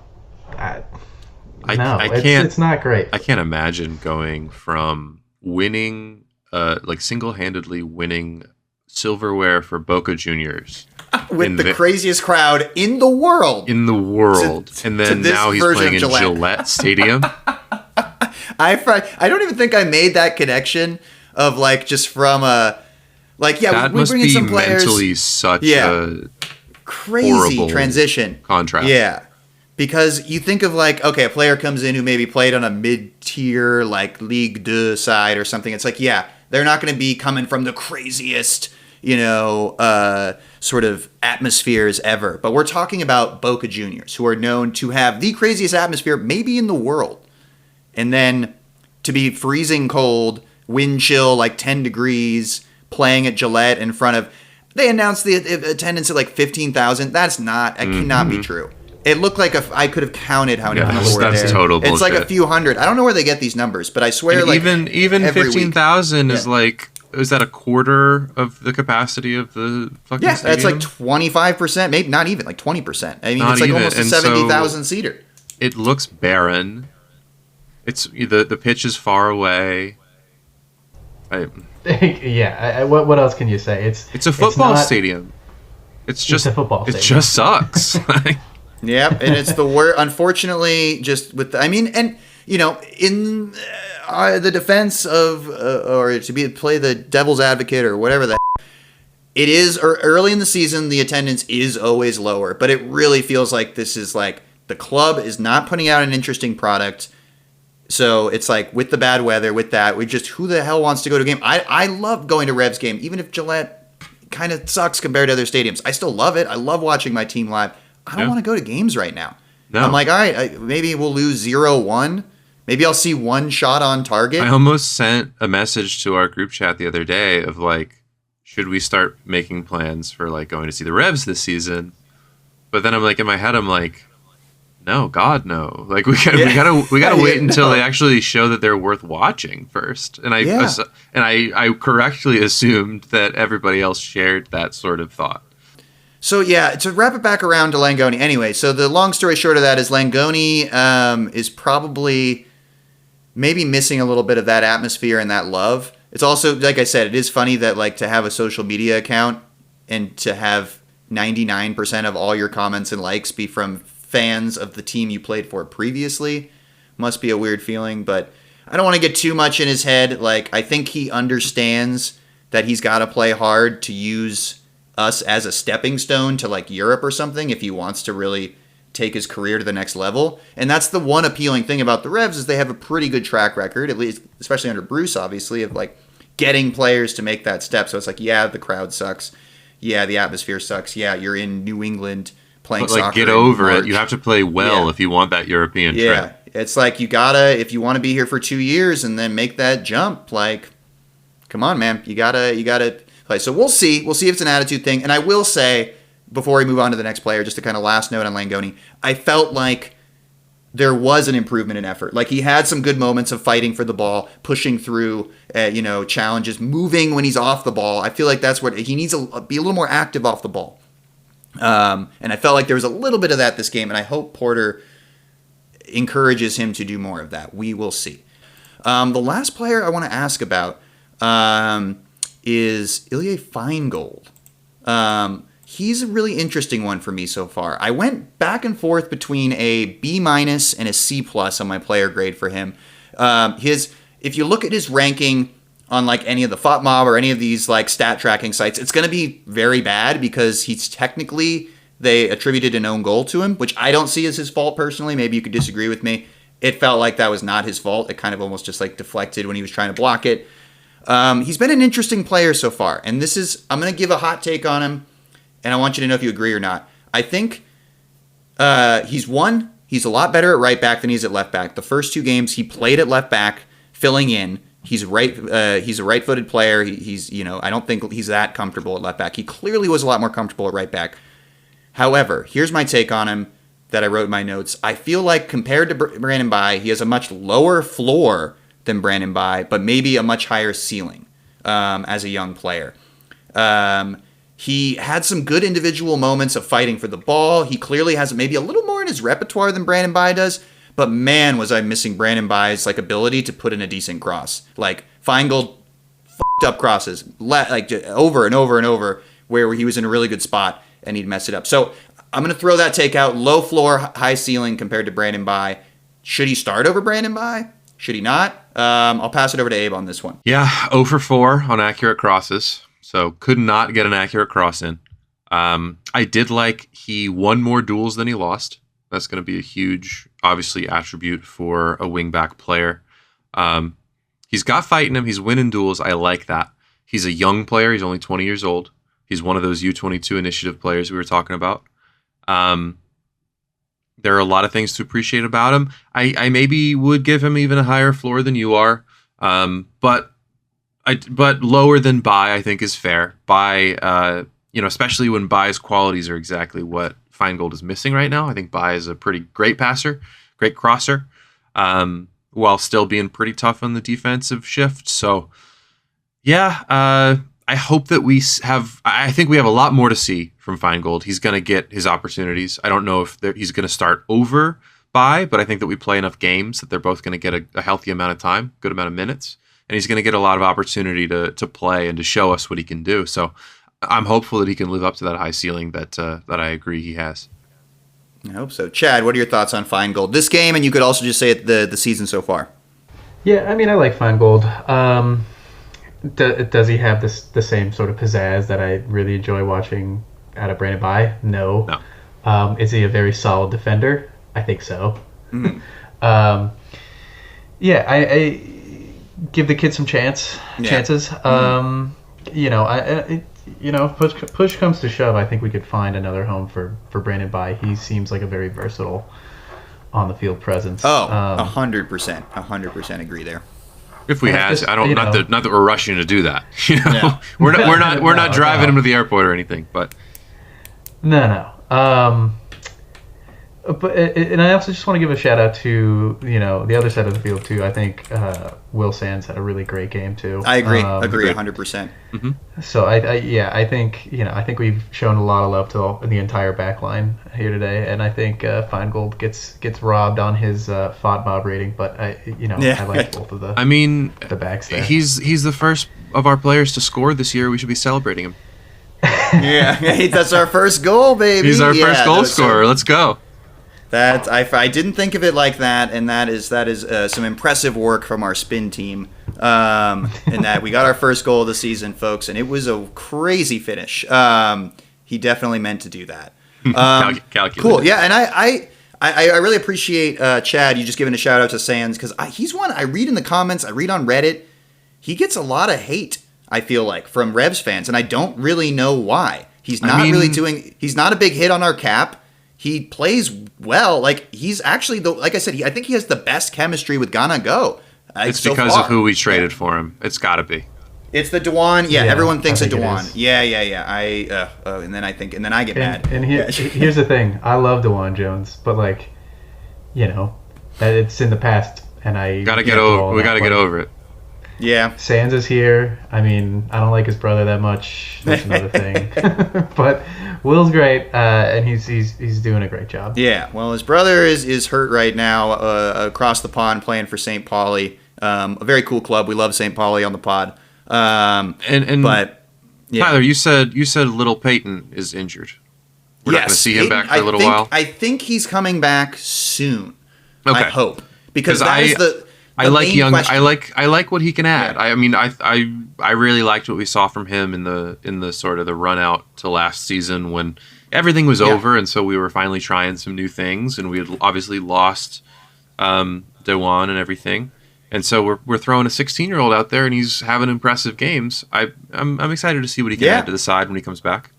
D: not great.
B: I can't imagine going from winning, like single-handedly winning silverware for Boca Juniors
A: with the craziest crowd in the world.
B: And then now he's playing in Gillette Stadium.
A: I don't even think I made that connection of like just from
B: that
A: we
B: must
A: bring in
B: be
A: some players.
B: Mentally such a
A: crazy transition
B: contrast.
A: Yeah. Because you think of like, okay, a player comes in who maybe played on a mid-tier like Ligue 2 side or something. It's like, yeah, they're not going to be coming from the craziest, sort of atmospheres ever. But we're talking about Boca Juniors, who are known to have the craziest atmosphere maybe in the world. And then to be freezing cold, wind chill like 10 degrees, playing at Gillette in front of, they announced the attendance at like 15,000. That cannot be true. It looked like I could have counted how many people were there.
B: That's total bullshit.
A: It's like a few hundred. I don't know where they get these numbers, but I swear,
B: and
A: like
B: even 15,000 is like, is that a quarter of the capacity of the fucking stadium?
A: That's like 25%, maybe not even like 20%. I mean, it's like almost a 70,000 seater.
B: It looks barren. It's the pitch is far away.
D: What else can you say?
B: It's a football stadium. It's a football stadium. It just sucks.
A: Yeah, and it's the worst. Unfortunately, just with in the defense of or to play the devil's advocate or whatever it is. Early in the season, the attendance is always lower, but it really feels like this is like the club is not putting out an interesting product. So it's like with the bad weather, with that, who the hell wants to go to a game? I love going to Revs game, even if Gillette kind of sucks compared to other stadiums. I still love it. I love watching my team live. I don't want to go to games right now. No. I'm like, all right, maybe we'll lose 0-1. Maybe I'll see one shot on target.
B: I almost sent a message to our group chat the other day of like, should we start making plans for like going to see the Revs this season? But then I'm like, in my head, I'm like, no, God, no. Like we gotta wait until they actually show that they're worth watching first. And I correctly assumed that everybody else shared that sort of thought.
A: So, to wrap it back around to Langoni. Anyway, so the long story short of that is Langoni is probably maybe missing a little bit of that atmosphere and that love. It's also, like I said, it is funny that like to have a social media account and to have 99% of all your comments and likes be from fans of the team you played for previously. Must be a weird feeling, but I don't want to get too much in his head. Like, I think he understands that he's got to play hard to use us as a stepping stone to like Europe or something if he wants to really take his career to the next level. And that's the one appealing thing about the Revs is they have a pretty good track record, at least especially under Bruce, obviously, of like getting players to make that step. So it's like, yeah, the crowd sucks. Yeah, the atmosphere sucks. Yeah, you're in New England playing soccer.
B: Get over it. You have to play well if you want that European trip.
A: It's like you gotta, if you want to be here for 2 years and then make that jump, like, come on, man, you gotta play. So we'll see if it's an attitude thing. And I will say, before we move on to the next player, just to kind of last note on Langoni, I felt like there was an improvement in effort. Like he had some good moments of fighting for the ball, pushing through, challenges, moving when he's off the ball. I feel like that's what he needs to be a little more active off the ball. And I felt like there was a little bit of that this game, and I hope Porter encourages him to do more of that. We will see. The last player I want to ask about is Ilya Feingold. He's a really interesting one for me so far. I went back and forth between a B- and a C+ on my player grade for him. If you look at his ranking on like any of the FOTMob or any of these like stat tracking sites, it's going to be very bad because he's technically, they attributed an own goal to him, which I don't see as his fault personally. Maybe you could disagree with me. It felt like that was not his fault. It kind of almost just like deflected when he was trying to block it. He's been an interesting player so far, and I'm going to give a hot take on him, and I want you to know if you agree or not. I think he's a lot better at right back than he's at left back. The first 2 games he played at left back, filling in. He's a right-footed player. I don't think he's that comfortable at left back. He clearly was a lot more comfortable at right back. However, here's my take on him that I wrote in my notes. I feel like compared to Brandon Bai, he has a much lower floor than Brandon Bai, but maybe a much higher ceiling as a young player. He had some good individual moments of fighting for the ball. He clearly has maybe a little more in his repertoire than Brandon Bai does. But man, was I missing Brandon Bai's like ability to put in a decent cross. Like Feingold f***ed up crosses like over and over and over where he was in a really good spot and he'd mess it up. So I'm going to throw that take out. Low floor, high ceiling compared to Brandon Bai. Should he start over Brandon Bai? Should he not? I'll pass it over to Abe on this one.
B: Yeah, 0 for 4 on accurate crosses. So could not get an accurate cross in. I did like he won more duels than he lost. That's going to be a huge, obviously, attribute for a wingback player. He's got fight in him. He's winning duels. I like that. He's a young player. He's only 20 years old. He's one of those U22 initiative players we were talking about. There are a lot of things to appreciate about him. I maybe would give him even a higher floor than you are. But lower than Bai, I think, is fair. Bai, especially when Bai's qualities are exactly what Feingold is missing right now. I think Bai is a pretty great passer, great crosser, while still being pretty tough on the defensive shift. So, yeah, I hope that I think we have a lot more to see from Feingold. He's going to get his opportunities. I don't know if he's going to start over Bai, but I think that we play enough games that they're both going to get a healthy amount of time, good amount of minutes, and he's going to get a lot of opportunity to play and to show us what he can do. So I'm hopeful that he can live up to that high ceiling that I agree he has.
A: I hope so. Chad, what are your thoughts on Feingold this game? And you could also just say it the season so far.
D: Yeah, I mean, I like Feingold. Does he have the same sort of pizzazz that I really enjoy watching out of Brandon Bai? No. Is he a very solid defender? I think so. Mm-hmm. I give the kid some chances. Mm-hmm. Push comes to shove, I think we could find another home for Brandon Bai. He seems like a very versatile on the field presence.
A: 100% agree there.
B: If we had, I don't. Not that we're rushing to do that. Yeah. we're not driving him to the airport or anything. But
D: no. And I also just want to give a shout out to the other side of the field too. I think Will Sands had a really great game too.
A: I agree 100%.
B: Mm-hmm.
D: So I think we've shown a lot of love to the entire back line here today, and I think Feingold gets robbed on his FOTMob rating, but I like both of the.
B: I mean,
D: the backs there.
B: He's the first of our players to score this year. We should be celebrating him.
A: Yeah, that's our first goal, baby.
B: He's our first goal scorer. Let's go.
A: That I didn't think of it like that, and that is some impressive work from our spin team. And that we got our first goal of the season, folks, and it was a crazy finish. He definitely meant to do that.
B: Calculated.
A: Cool, yeah, and I really appreciate Chad. You just giving a shout out to Sands because he's one I read in the comments. I read on Reddit. He gets a lot of hate. I feel like from Revs fans, and I don't really know why. He's not a big hit on our cap. he plays well. Like, he's actually, like I said, I think he has the best chemistry with Gana Go.
B: It's because of who we traded for him. It's got to be.
A: It's the Dewan. Yeah, everyone thinks of Dewan. Yeah. And then I get mad.
D: And here's the thing. I love Dewan Jones, but like, it's in the past, and we got to get
B: over it.
A: Yeah.
D: Sands is here. I mean, I don't like his brother that much. That's another thing. But Will's great, and he's doing a great job.
A: Yeah. Well, his brother is hurt right now across the pond playing for St. Pauli. A very cool club. We love St. Pauli on the pod. But yeah.
B: Tyler, you said little Peyton is injured. We're not going to see him back for a little while.
A: I think he's coming back soon.
B: Okay.
A: I hope, because that is the
B: I like
A: main
B: young.
A: question.
B: I like what he can add.
A: Yeah.
B: I mean, I really liked what we saw from him in the sort of the run out to last season when everything was over, and so we were finally trying some new things, and we had obviously lost Dewan and everything, and so we're throwing a 16-year-old out there, and he's having impressive games. I'm excited to see what he can add to the side when he comes back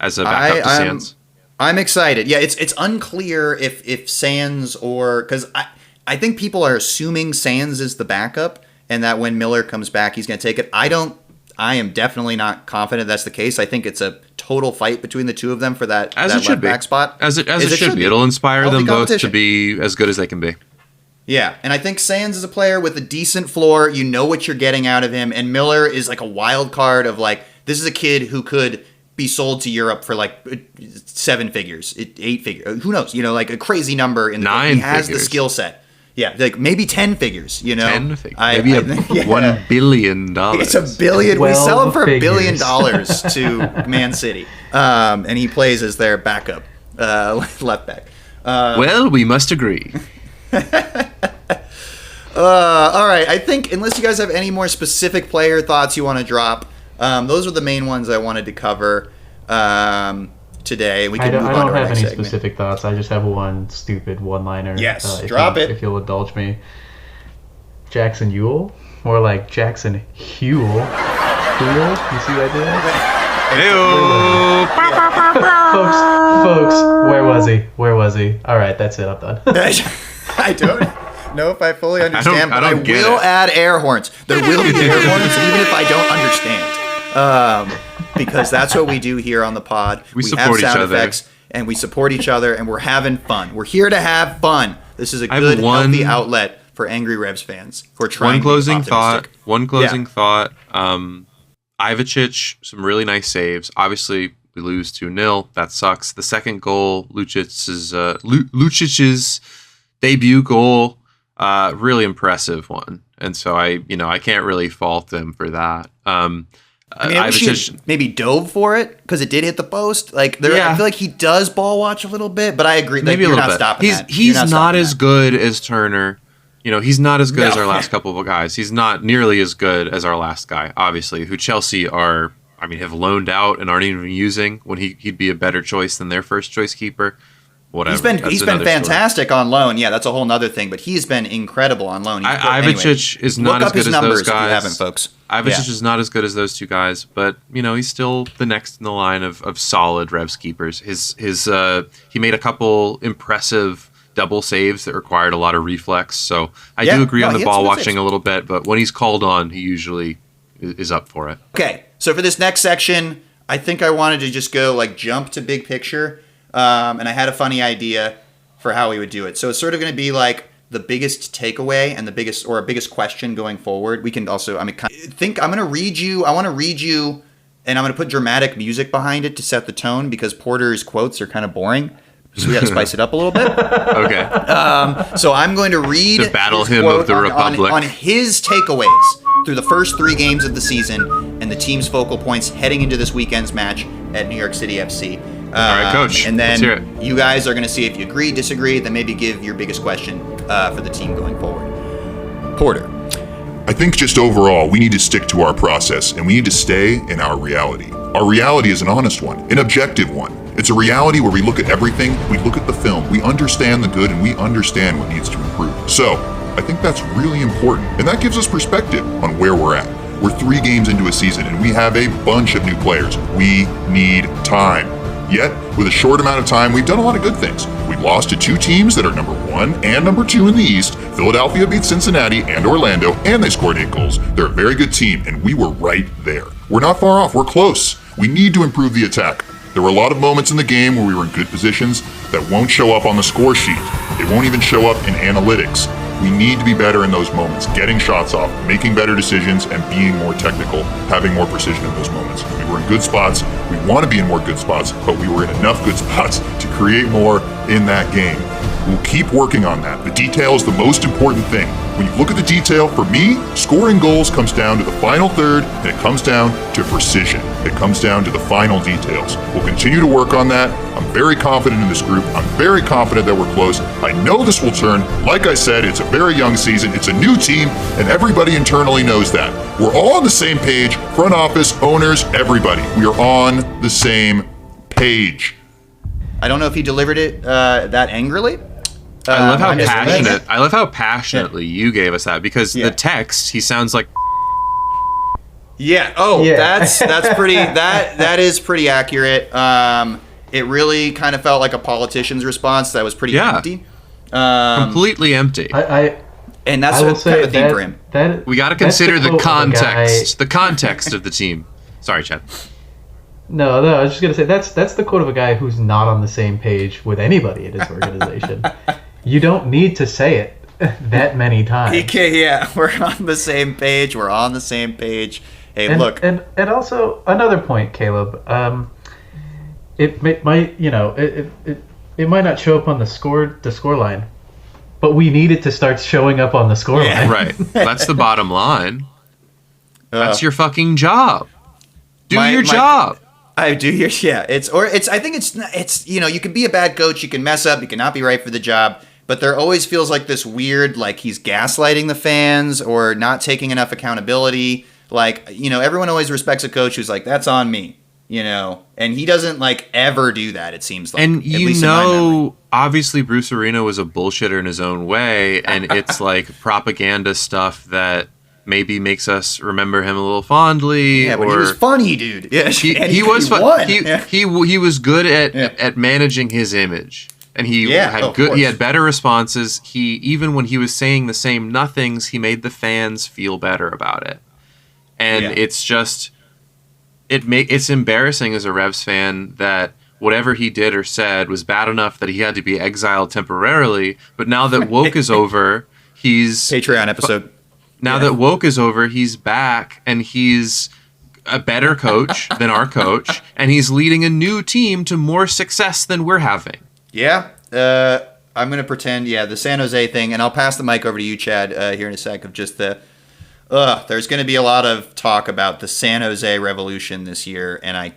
B: as a backup to Sands.
A: I'm excited. Yeah, it's unclear if Sands because I think people are assuming Sands is the backup and that when Miller comes back, he's going to take it. I am definitely not confident that's the case. I think it's a total fight between the two of them for that left back spot.
B: As it should be. It'll inspire them both to be as good as they can be.
A: Yeah, and I think Sands is a player with a decent floor. You know what you're getting out of him. And Miller is like a wild card of like, this is a kid who could be sold to Europe for like 7 figures, 8 figures. Who knows? Like a crazy number. He has the skill set. Yeah, like maybe 10 figures,
B: 10 figures. Maybe $1 billion.
A: It's $1 billion. We sell him for $1 billion to Man City. And he plays as their backup left back.
B: Well, we must agree.
A: All right, I think unless you guys have any more specific player thoughts you want to drop, those are the main ones I wanted to cover today. We can move on to our next segment.
D: I don't have any specific thoughts. I just have one stupid one-liner.
A: Yes, drop it.
D: If you'll indulge me. Jackson Ewell? More like Jackson Huel. Huel? You see what I did? Folks, where was he? All right, that's it. I'm done.
A: I don't know if I fully understand, but I will add air horns. There will be air horns, even if I don't understand. Because that's what we do here on the pod.
B: We support each other.
A: Effects, and we support each other, and we're having fun. We're here to have fun. This is a good, healthy outlet for angry Revs fans who are trying
B: One closing thought. Ivicic, some really nice saves. Obviously, we lose 2-0. That sucks. The second goal, Lucic's debut goal, really impressive one. And so I can't really fault them for that.
A: I wish maybe dove for it because it did hit the post. I feel like he does ball watch a little bit, but I agree.
B: Maybe a little bit. He's not as good as Turner. He's not as good as our last couple of guys. He's not nearly as good as our last guy, obviously, who Chelsea have loaned out and aren't even using when he'd be a better choice than their first choice keeper. Whatever.
A: He's been fantastic on loan. Yeah, that's a whole nother thing. But he's been incredible on loan.
B: Ivicic is not as good as those guys.
A: If you haven't, folks.
B: Ivicic is not as good as those two guys, but he's still the next in the line of solid Revs keepers. He made a couple impressive double saves that required a lot of reflex. So I do agree on the ball watching a little bit, but when he's called on, he usually is up for it.
A: Okay, so for this next section, I think I wanted to just go jump to big picture. And I had a funny idea for how we would do it. So it's sort of going to be like the biggest takeaway and the biggest question going forward. We can also, I want to read you, and I'm going to put dramatic music behind it to set the tone because Porter's quotes are kind of boring. So we got to spice it up a little bit.
B: Okay.
A: So I'm going to read
B: the battle hymn of the Republic
A: on his takeaways through the first 3 games of the season and the team's focal points heading into this weekend's match at New York City FC.
B: All right, Coach.
A: And then you guys are going to see if you agree, disagree, then maybe give your biggest question for the team going forward. Porter.
C: I think just overall, we need to stick to our process and we need to stay in our reality. Our reality is an honest one, an objective one. It's a reality where we look at everything, we look at the film, we understand the good, and we understand what needs to improve. So, I think that's really important, and that gives us perspective on where we're at. We're 3 games into a season, and we have a bunch of new players. We need time. Yet, with a short amount of time, we've done a lot of good things. We lost to 2 teams that are number 1 and number 2 in the East. Philadelphia beat Cincinnati and Orlando, and they scored 8 goals. They're a very good team, and we were right there. We're not far off. We're close. We need to improve the attack. There were a lot of moments in the game where we were in good positions that won't show up on the score sheet. They won't even show up in analytics. We need to be better in those moments, getting shots off, making better decisions, and being more technical, having more precision in those moments. We were in good spots. We want to be in more good spots, but we were in enough good spots to create more in that game. We'll keep working on that. The detail is the most important thing. When you look at the detail, for me, scoring goals comes down to the final third, and it comes down to precision. It comes down to the final details. We'll continue to work on that. I'm very confident in this group. I'm very confident that we're close. I know this will turn. Like I said, it's a very young season. It's a new team, and everybody internally knows that. We're all on the same page. Front office, owners, everybody. We are on the same page.
A: I don't know if he delivered it that angrily.
B: I love how passionately you gave us that, because the text, he sounds like.
A: Yeah. Oh, yeah. That's pretty. That is pretty accurate. It really kind of felt like a politician's response. That was pretty empty.
B: Completely empty.
A: And that's kind of a theme for him.
B: We got to consider the context. The context of the team. Sorry, Chad.
D: No, I was just gonna say that's the quote of a guy who's not on the same page with anybody in his organization. You don't need to say it that many times.
A: Yeah, we're on the same page. We're on the same page. Hey, look,
D: and also another point, Caleb. It might it might not show up on the score line, but we need it to start showing up on the score line.
B: Right. That's the bottom line. That's your fucking job. Do your job.
A: I do hear, I think it's you can be a bad coach, you can mess up, you can not be right for the job, but there always feels like this weird, like he's gaslighting the fans or not taking enough accountability. Like, everyone always respects a coach who's like, that's on me, and he doesn't like ever do that, it seems like.
B: And obviously Bruce Arena was a bullshitter in his own way, and it's like propaganda stuff that maybe makes us remember him a little fondly.
A: Yeah, but he was funny, dude. Yeah,
B: he was fun. He was good at managing his image, and he had good. He had better responses. Even when he was saying the same nothings, he made the fans feel better about it. And it's just it's embarrassing as a Revs fan that whatever he did or said was bad enough that he had to be exiled temporarily. But now that woke is over, he's
A: Patreon episode.
B: Now that woke is over, he's back, and he's a better coach than our coach, and he's leading a new team to more success than we're having.
A: Yeah. I'm going to pretend, the San Jose thing, and I'll pass the mic over to you, Chad, here in a sec, of just there's going to be a lot of talk about the San Jose Revolution this year, and I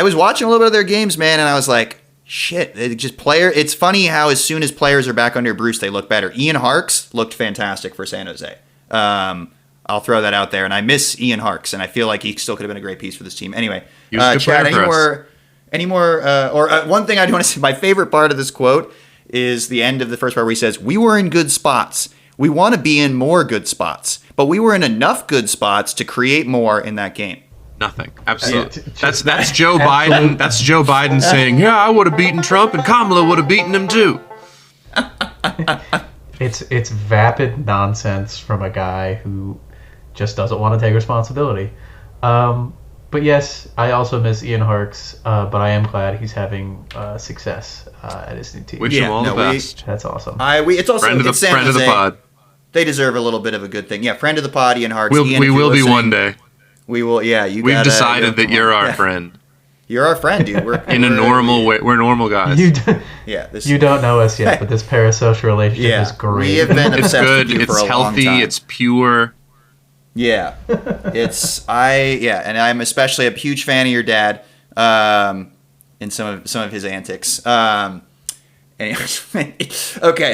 A: was watching a little bit of their games, man, and I was like, shit, it's funny how as soon as players are back under Bruce, they look better. Ian Harkes looked fantastic for San Jose. I'll throw that out there, and I miss Ian Harkes, and I feel like he still could have been a great piece for this team. Anyway, Chad, any more, one thing I do want to say, my favorite part of this quote is the end of the first part where he says, we were in good spots. We want to be in more good spots, but we were in enough good spots to create more in that game.
B: Nothing. Absolutely. That's Joe Biden. That's Joe Biden saying, "Yeah, I would have beaten Trump, and Kamala would have beaten him too."
D: It's vapid nonsense from a guy who just doesn't want to take responsibility. But yes, I also miss Ian Harkes, but I am glad he's having success at his new team.
B: Wish him all the best.
D: That's awesome.
A: It's also
B: friend of the pod.
A: They deserve a little bit of a good thing. Yeah, friend of the pod, Ian Harkes.
B: We will be one day.
A: We will,
B: We've decided that you're our friend.
A: You're our friend, dude. We're
B: in a normal way. We're normal guys.
D: You don't know us yet, but this parasocial relationship is great.
A: We have been obsessed with you for a long time.
B: It's healthy. It's pure.
A: Yeah, and I'm especially a huge fan of your dad, in some of his antics. Okay,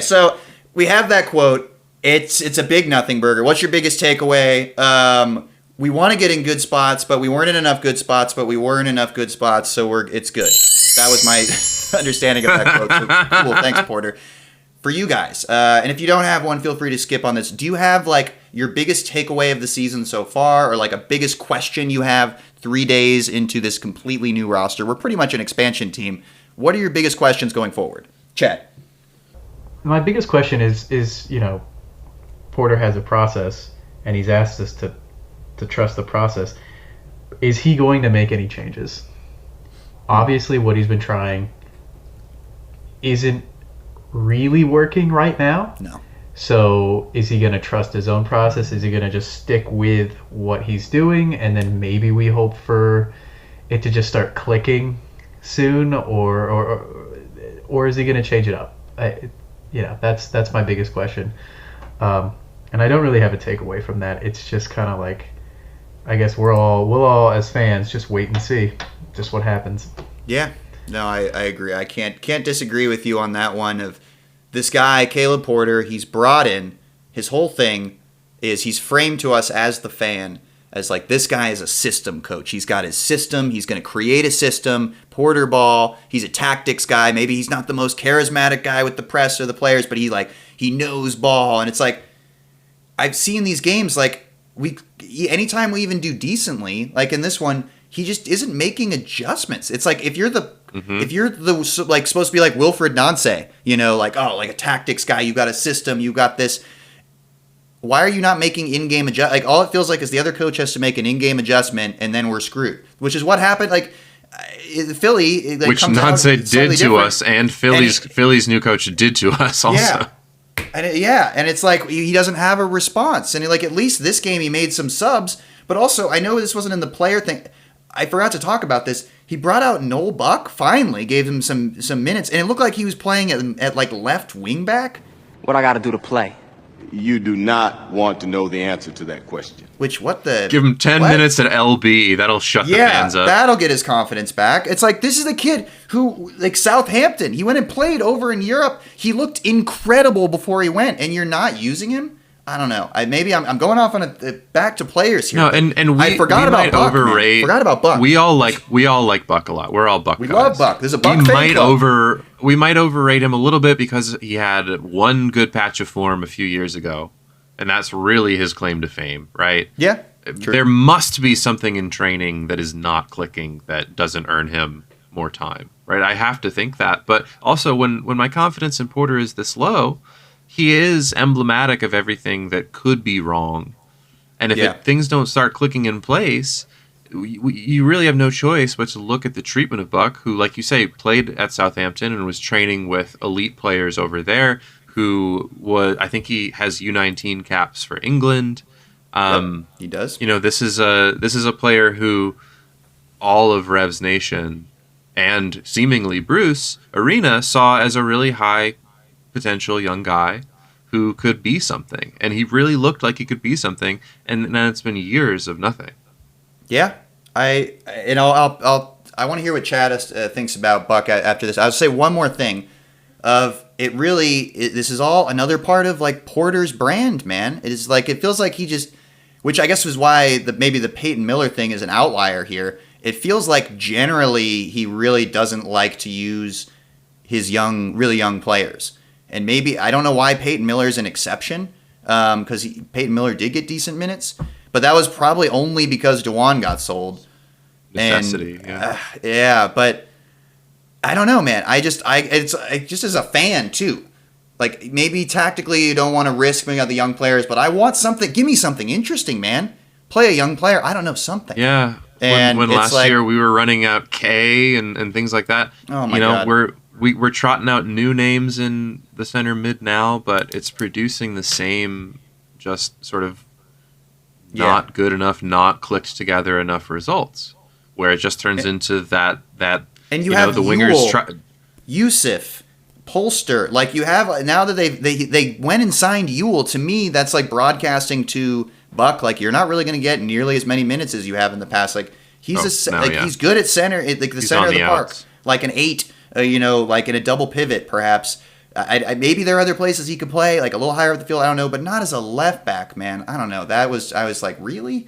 A: so we have that quote. It's a big nothing burger. What's your biggest takeaway? We want to get in good spots, but we weren't in enough good spots, so it's good. That was my understanding of that quote. So, cool. Thanks, Porter. for you guys, and if you don't have one, feel free to skip on this. Do you have like your biggest takeaway of the season so far, or like a biggest question you have 3 days into this completely new roster? We're pretty much an expansion team. What are your biggest questions going forward? Chad.
D: My biggest question is Porter has a process, and he's asked us to trust the process. Is he going to make any changes? Obviously, what he's been trying isn't really working right now.
A: No.
D: So is he going to trust his own process? Is he going to just stick with what he's doing, and then maybe we hope for it to just start clicking soon, or is he going to change it up? That's my biggest question. And I don't really have a takeaway from that. It's just kind of like, I guess we'll all as fans just wait and see just what happens.
A: Yeah, no, I agree. I can't disagree with you on that one. Of this guy, Caleb Porter, he's brought in. His whole thing is he's framed to us as the fan as like, this guy is a system coach. He's got his system. He's going to create a system. Porter ball. He's a tactics guy. Maybe he's not the most charismatic guy with the press or the players, but he knows ball. And it's like, I've seen these games, like, anytime we even do decently, like in this one, he just isn't making adjustments. It's like, if you're the like supposed to be like Wilfred Nance, like a tactics guy, you got a system, you got this. Why are you not making in-game adjust? Like, all it feels like is the other coach has to make an in-game adjustment, and then we're screwed. Which is what happened. Like, Philly, like,
B: which Nance did to us, and Philly's new coach did to us also.
A: Yeah. And it's like he doesn't have a response. And like, at least this game he made some subs, but also I know this wasn't in the player thing. I forgot to talk about this. He brought out Noel Buck, finally gave him some minutes, and it looked like he was playing at like left wing back.
F: What I got to do to play?
G: You do not want to know the answer to that question.
B: Give him 10 minutes at LB. That'll shut the fans up.
A: That'll get his confidence back. It's like, this is the kid who, like, Southampton, he went and played over in Europe. He looked incredible before he went, and you're not using him? I don't know. Maybe I'm going off on back to players here.
B: No, and I
A: forgot about Buck. Forgot about Buck.
B: We all like Buck a lot. We're all Buck guys.
A: We love Buck. There's a Buck fan club.
B: We might overrate him a little bit because he had one good patch of form a few years ago, and that's really his claim to fame, right?
A: Yeah. True.
B: There must be something in training that is not clicking that doesn't earn him more time, right? I have to think that. But also, when my confidence in Porter is this low, he is emblematic of everything that could be wrong. And if things don't start clicking in place, you really have no choice but to look at the treatment of Buck, who, like you say, played at Southampton and was training with elite players over there, I think he has U19 caps for England.
A: He does.
B: This is a player who all of Revs Nation and seemingly Bruce Arena saw as a really high potential young guy who could be something, and he really looked like he could be something, and now it's been years of nothing.
A: Yeah, I want to hear what Chad thinks about Buck after this. I'll say one more thing. This is all another part of like Porter's brand, man. It is like, it feels like he just, which I guess was why maybe the Peyton Miller thing is an outlier here. It feels like generally he really doesn't like to use his really young players. And maybe, I don't know why Peyton Miller is an exception, because Peyton Miller did get decent minutes, but that was probably only because Dewan got sold.
B: Necessity,
A: but I don't know, man. It's just as a fan too. Like, maybe tactically you don't want to risk bringing out the young players, but I want something. Give me something interesting, man. Play a young player. I don't know, something.
B: Yeah. And when last year we were running out K and things like that.
A: Oh my God.
B: We're trotting out new names in the center mid now, but it's producing the same, just sort of not good enough, not clicked together enough results, where it just turns into that.
A: And you have
B: the wingers.
A: Yusuf, Polster, like you have now that they went and signed Ewell. To me, that's like broadcasting to Buck, like, you're not really going to get nearly as many minutes as you have in the past. Like, he's he's good at center, like the center of the park, like an 8. Like in a double pivot, perhaps. Maybe there are other places he could play, like a little higher up the field. I don't know, but not as a left back, man. I don't know. I was like, really?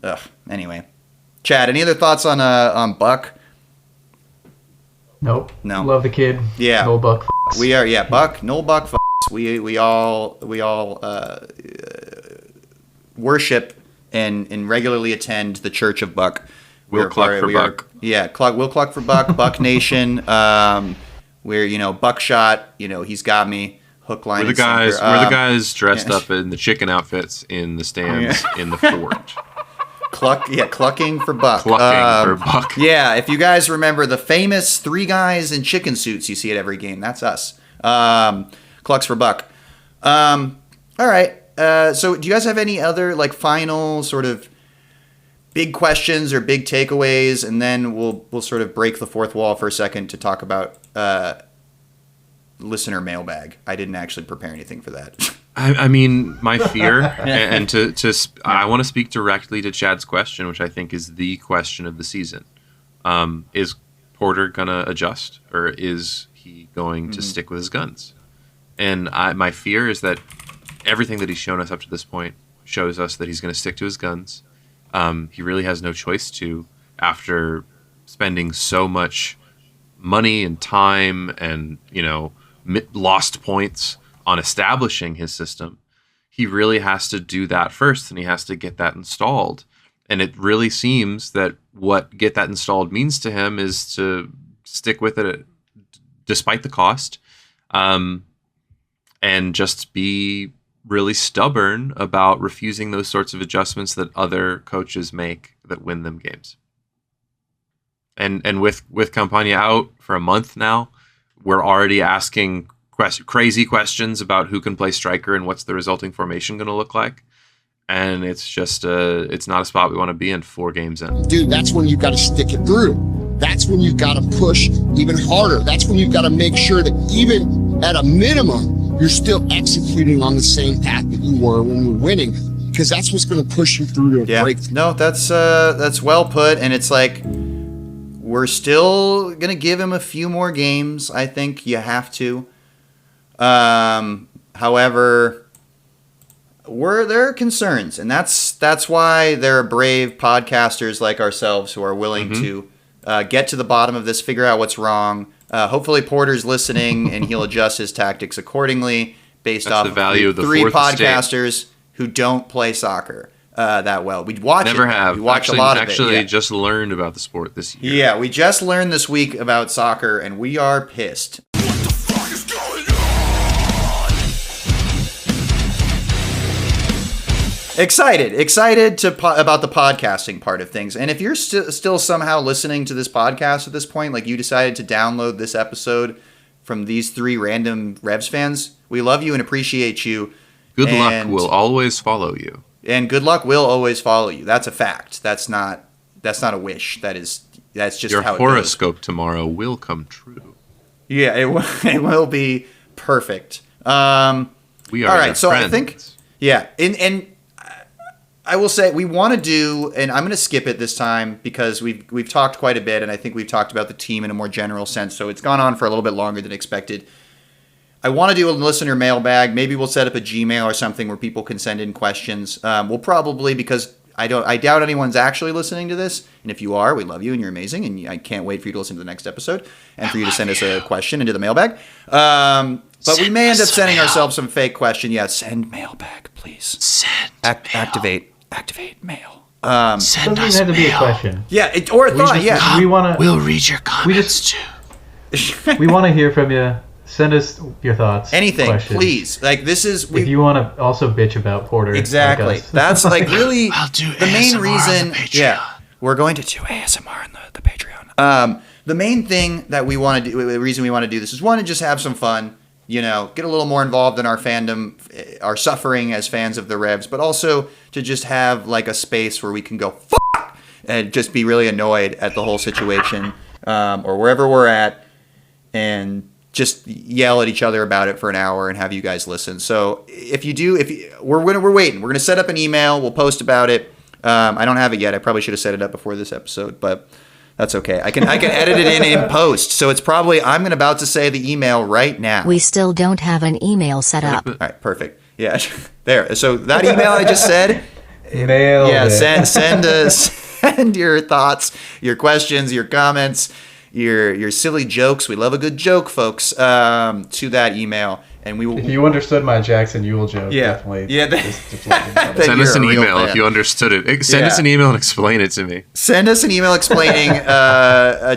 A: Ugh. Anyway, Chad, any other thoughts on Buck?
D: Nope.
A: No.
D: Love the kid.
A: Yeah.
D: No Buck.
A: We are. Yeah. Buck. No Buck. Yes, we all worship and regularly attend the Church of Buck.
B: Will Cluck for Buck.
A: Will Cluck for Buck, Buck Nation. We're Buckshot. He's got me hook, line,
B: We're the
A: and
B: guys.
A: sinker.
B: We're the guys dressed up in the chicken outfits in the stands in the fort.
A: Clucking for Buck.
B: Clucking for Buck.
A: Yeah, if you guys remember the famous 3 guys in chicken suits you see at every game, that's us. Clucks for Buck. All right. So do you guys have any other final sort of big questions or big takeaways? And then we'll sort of break the fourth wall for a second to talk about listener mailbag. I didn't actually prepare anything for that.
B: I mean, my fear, and I want to speak directly to Chad's question, which I think is the question of the season. Is Porter gonna adjust, or is he going to stick with his guns? And my fear is that everything that he's shown us up to this point shows us that he's going to stick to his guns. He really has no choice to, after spending so much money and time and lost points on establishing his system. He really has to do that first, and he has to get that installed. And it really seems that what get that installed means to him is to stick with it despite the cost, and just be really stubborn about refusing those sorts of adjustments that other coaches make that win them games. And with Campagna out for a month now, we're already asking crazy questions about who can play striker and what's the resulting formation going to look like. And it's just it's not a spot we want to be in 4 games in.
F: Dude, that's when you've got to stick it through. That's when you've got to push even harder. That's when you've got to make sure that even at a minimum, you're still executing on the same path that you were when you were winning, because that's what's going to push you through to a breakthrough.
A: No, that's well put. And it's we're still going to give him a few more games. I think you have to. However, there are concerns, and that's why there are brave podcasters like ourselves who are willing to get to the bottom of this, figure out what's wrong. Hopefully Porter's listening and he'll adjust his tactics accordingly based off
B: the value of the
A: 3
B: fourth
A: podcasters who don't play soccer that well. We watch
B: Never
A: it.
B: have.
A: We watch a lot of it.
B: Actually, just learned about the sport this year.
A: Yeah, we just learned this week about soccer, and we are pissed. Excited about the podcasting part of things. And if you're still somehow listening to this podcast at this point, you decided to download this episode from these 3 random Revs fans, we love you and appreciate you.
B: Good luck will always follow you.
A: And good luck will always follow you. That's a fact. That's not a wish. That's just
B: your
A: how it
B: horoscope tomorrow will come true.
A: Yeah, it will be perfect.
B: We are
A: all right. So
B: friends.
A: I think and I will say we want to do, and I'm going to skip it this time because we've talked quite a bit, and I think we've talked about the team in a more general sense. So it's gone on for a little bit longer than expected. I want to do a listener mailbag. Maybe we'll set up a Gmail or something where people can send in questions. We'll probably, because I doubt anyone's actually listening to this, and if you are, we love you and you're amazing, and I can't wait for you to listen to the next episode and for you to send us a question into the mailbag. But we may end up sending ourselves some fake question. Yeah, send mailbag, please. Activate mail.
D: Send doesn't us have to be a question.
A: Yeah, or a thought. Yeah,
B: We'll read your comments too.
D: We want to hear from you. Send us your thoughts.
A: Anything,
D: questions.
A: please. This is.
D: If you want to also bitch about Porter.
A: Exactly. That's really
B: I'll do
A: the main
B: ASMR
A: reason.
B: on the Patreon.
A: Yeah, we're going to do ASMR on the Patreon. The main thing that we want to do, the reason we want to do this is one, to just have some fun. Get a little more involved in our fandom, our suffering as fans of the Revs, but also to just have a space where we can go fuck and just be really annoyed at the whole situation, or wherever we're at, and just yell at each other about it for an hour and have you guys listen. So we're waiting. We're gonna set up an email. We'll post about it. I don't have it yet. I probably should have set it up before this episode, but that's okay. I can edit it in post. So it's probably, I'm about to say the email right now.
H: We still don't have an email set up.
A: All right, perfect. Yeah, there. So that email I just said.
D: Nailed it.
A: Send your thoughts, your questions, your comments, your silly jokes. We love a good joke, folks. To that email, and we will.
D: If you understood my Jackson Ewell joke, definitely.
A: Yeah.
D: Just let me know.
B: Send us an email if you understood it. Send us an email and explain it to me.
A: Send us an email explaining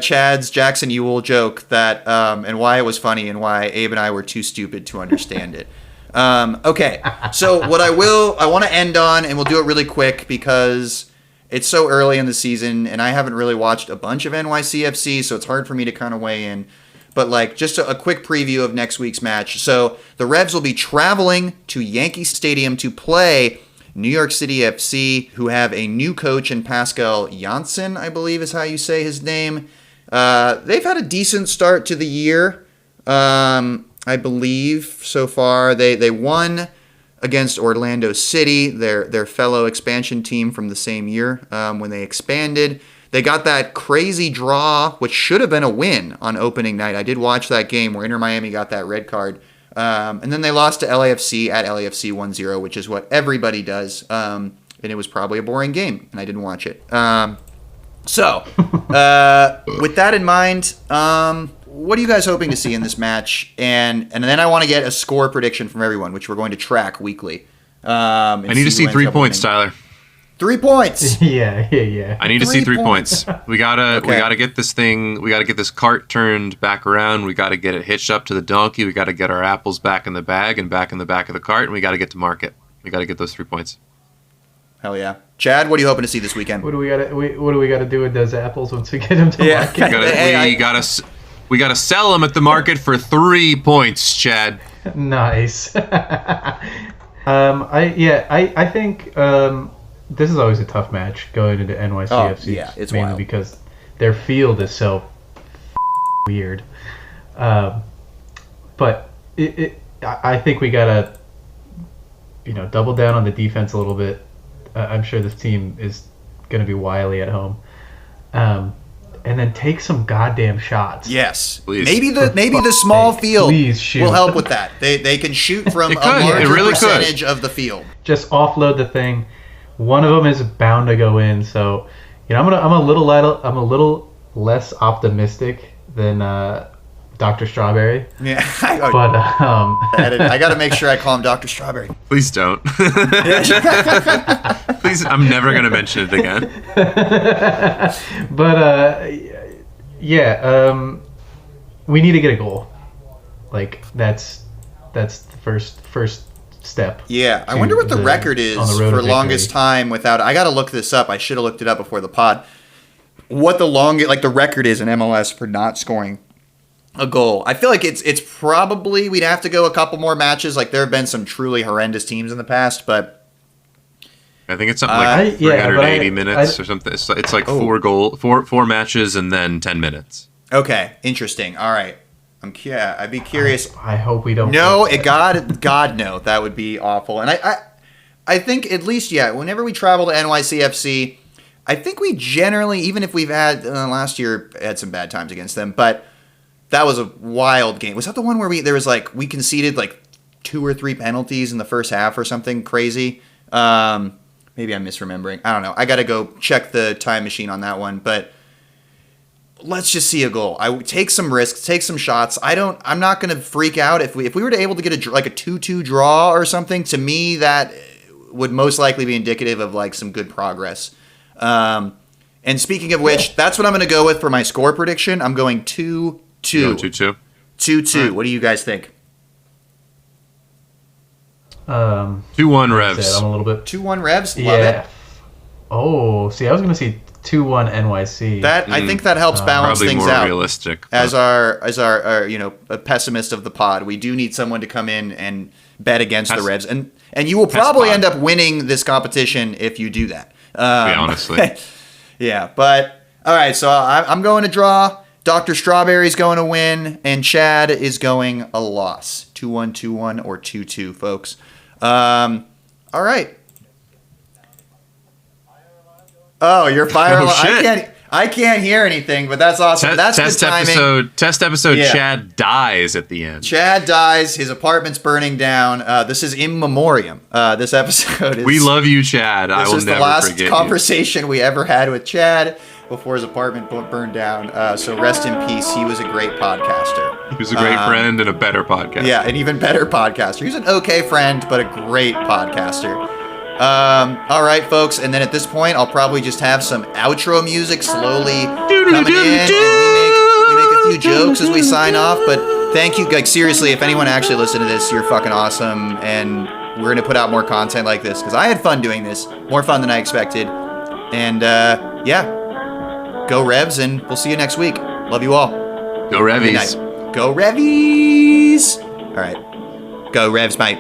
A: Chad's Jackson Ewell joke that and why it was funny and why Abe and I were too stupid to understand it. Okay, so what I want to end on, and we'll do it really quick because it's so early in the season, and I haven't really watched a bunch of NYCFC, so it's hard for me to kind of weigh in. But like just a quick preview of next week's match. So the Revs will be traveling to Yankee Stadium to play New York City FC, who have a new coach in Pascal Janssen, I believe is how you say his name. They've had a decent start to the year, I believe, so far. They won against Orlando City, their fellow expansion team from the same year when they expanded. They got that crazy draw, which should have been a win on opening night. I did watch that game where Inter Miami got that red card. And then they lost to LAFC at LAFC 1-0, which is what everybody does. And it was probably a boring game, and I didn't watch it. So, with that in mind, what are you guys hoping to see in this match? And then I want to get a score prediction from everyone, which we're going to track weekly.
B: I need to see 3 points, Tyler.
A: 3 points.
D: Yeah.
B: I need to see 3 points. We gotta get this thing. We gotta get this cart turned back around. We gotta get it hitched up to the donkey. We gotta get our apples back in the bag and back in the back of the cart, and we gotta get to market. We gotta get those 3 points.
A: Hell yeah, Chad. What are you hoping to see this weekend?
D: What do we gotta do with those apples once we get them to market?
B: We gotta sell them at the market for 3 points, Chad.
D: Nice. I think. This is always a tough match going into NYCFC.
A: It's
D: mainly
A: wild.
D: because their field is so weird. But I think we gotta, double down on the defense a little bit. I'm sure this team is gonna be wily at home, and then take some goddamn shots.
A: Yes,
B: please.
A: Maybe the small field will help with that. They can shoot from a larger percentage of the field.
D: Just offload the thing. One of them is bound to go in, so I'm a little less optimistic than Dr. Strawberry.
A: Yeah,
D: but
A: I got to make sure I call him Dr. Strawberry.
B: Please don't. Please, I'm never gonna mention it again.
D: But we need to get a goal. Like that's the first step.
A: Yeah, I wonder what the record is for longest time without. I got to look this up. I should have looked it up before the pod. What the record is in MLS for not scoring a goal. I feel like it's probably we'd have to go a couple more matches. Like there have been some truly horrendous teams in the past, but
B: I think it's something like 380 minutes or something. It's like four matches and then 10 minutes.
A: Okay, interesting. All right. I'd be curious.
D: I hope we don't.
A: No, God, no. That would be awful. And I think at least, whenever we travel to NYCFC, I think we generally, even if we've had, last year had some bad times against them, but that was a wild game. Was that the one where we conceded like 2 or 3 penalties in the first half or something crazy? Maybe I'm misremembering. I don't know. I got to go check the time machine on that one, but let's just see a goal. I would take some risks, take some shots. I'm not going to freak out if we were to able to get a 2-2 draw or something. To me, that would most likely be indicative of like some good progress. And speaking of which, that's what I'm going to go with for my score prediction. I'm going 2-2.
B: 2-2.
A: 2-2. What do you guys think?
B: 2-1 Revs.
D: I'm a little bit
A: 2-1 Revs. Love it.
D: Oh, see, I was going to see 2-1 NYC.
A: I think that helps balance
B: probably
A: things
B: more
A: out.
B: Realistic.
A: As our a pessimist of the pod, we do need someone to come in and bet against the Revs, and you will probably end up winning this competition if you do that.
B: Honestly.
A: Yeah, but all right. So I'm going to draw. Dr. Strawberry's going to win, and Chad is going a loss. 2-1, 2-1, or 2-2, folks. All right. Oh, you're fire alarm. I can't hear anything, but that's awesome. That's good timing.
B: Test episode. Yeah. Chad dies at the end.
A: Chad dies. His apartment's burning down. This is in memoriam. This episode is.
B: We love you, Chad. I will never forget you.
A: This is the last conversation we ever had with Chad. before his apartment burned down. So rest in peace. He was a great podcaster.
B: He was a great friend and a better podcaster.
A: Yeah, an even better podcaster. He was an okay friend, but a great podcaster. All right, folks. And then at this point, I'll probably just have some outro music slowly coming in. And we make a few jokes as we sign off. But thank you. Like, seriously, if anyone actually listened to this, you're fucking awesome. And we're going to put out more content like this because I had fun doing this. More fun than I expected. And, yeah. Go Revs, and we'll see you next week. Love you all.
B: Go Revies.
A: Go Revies. All right. Go Revs, mate.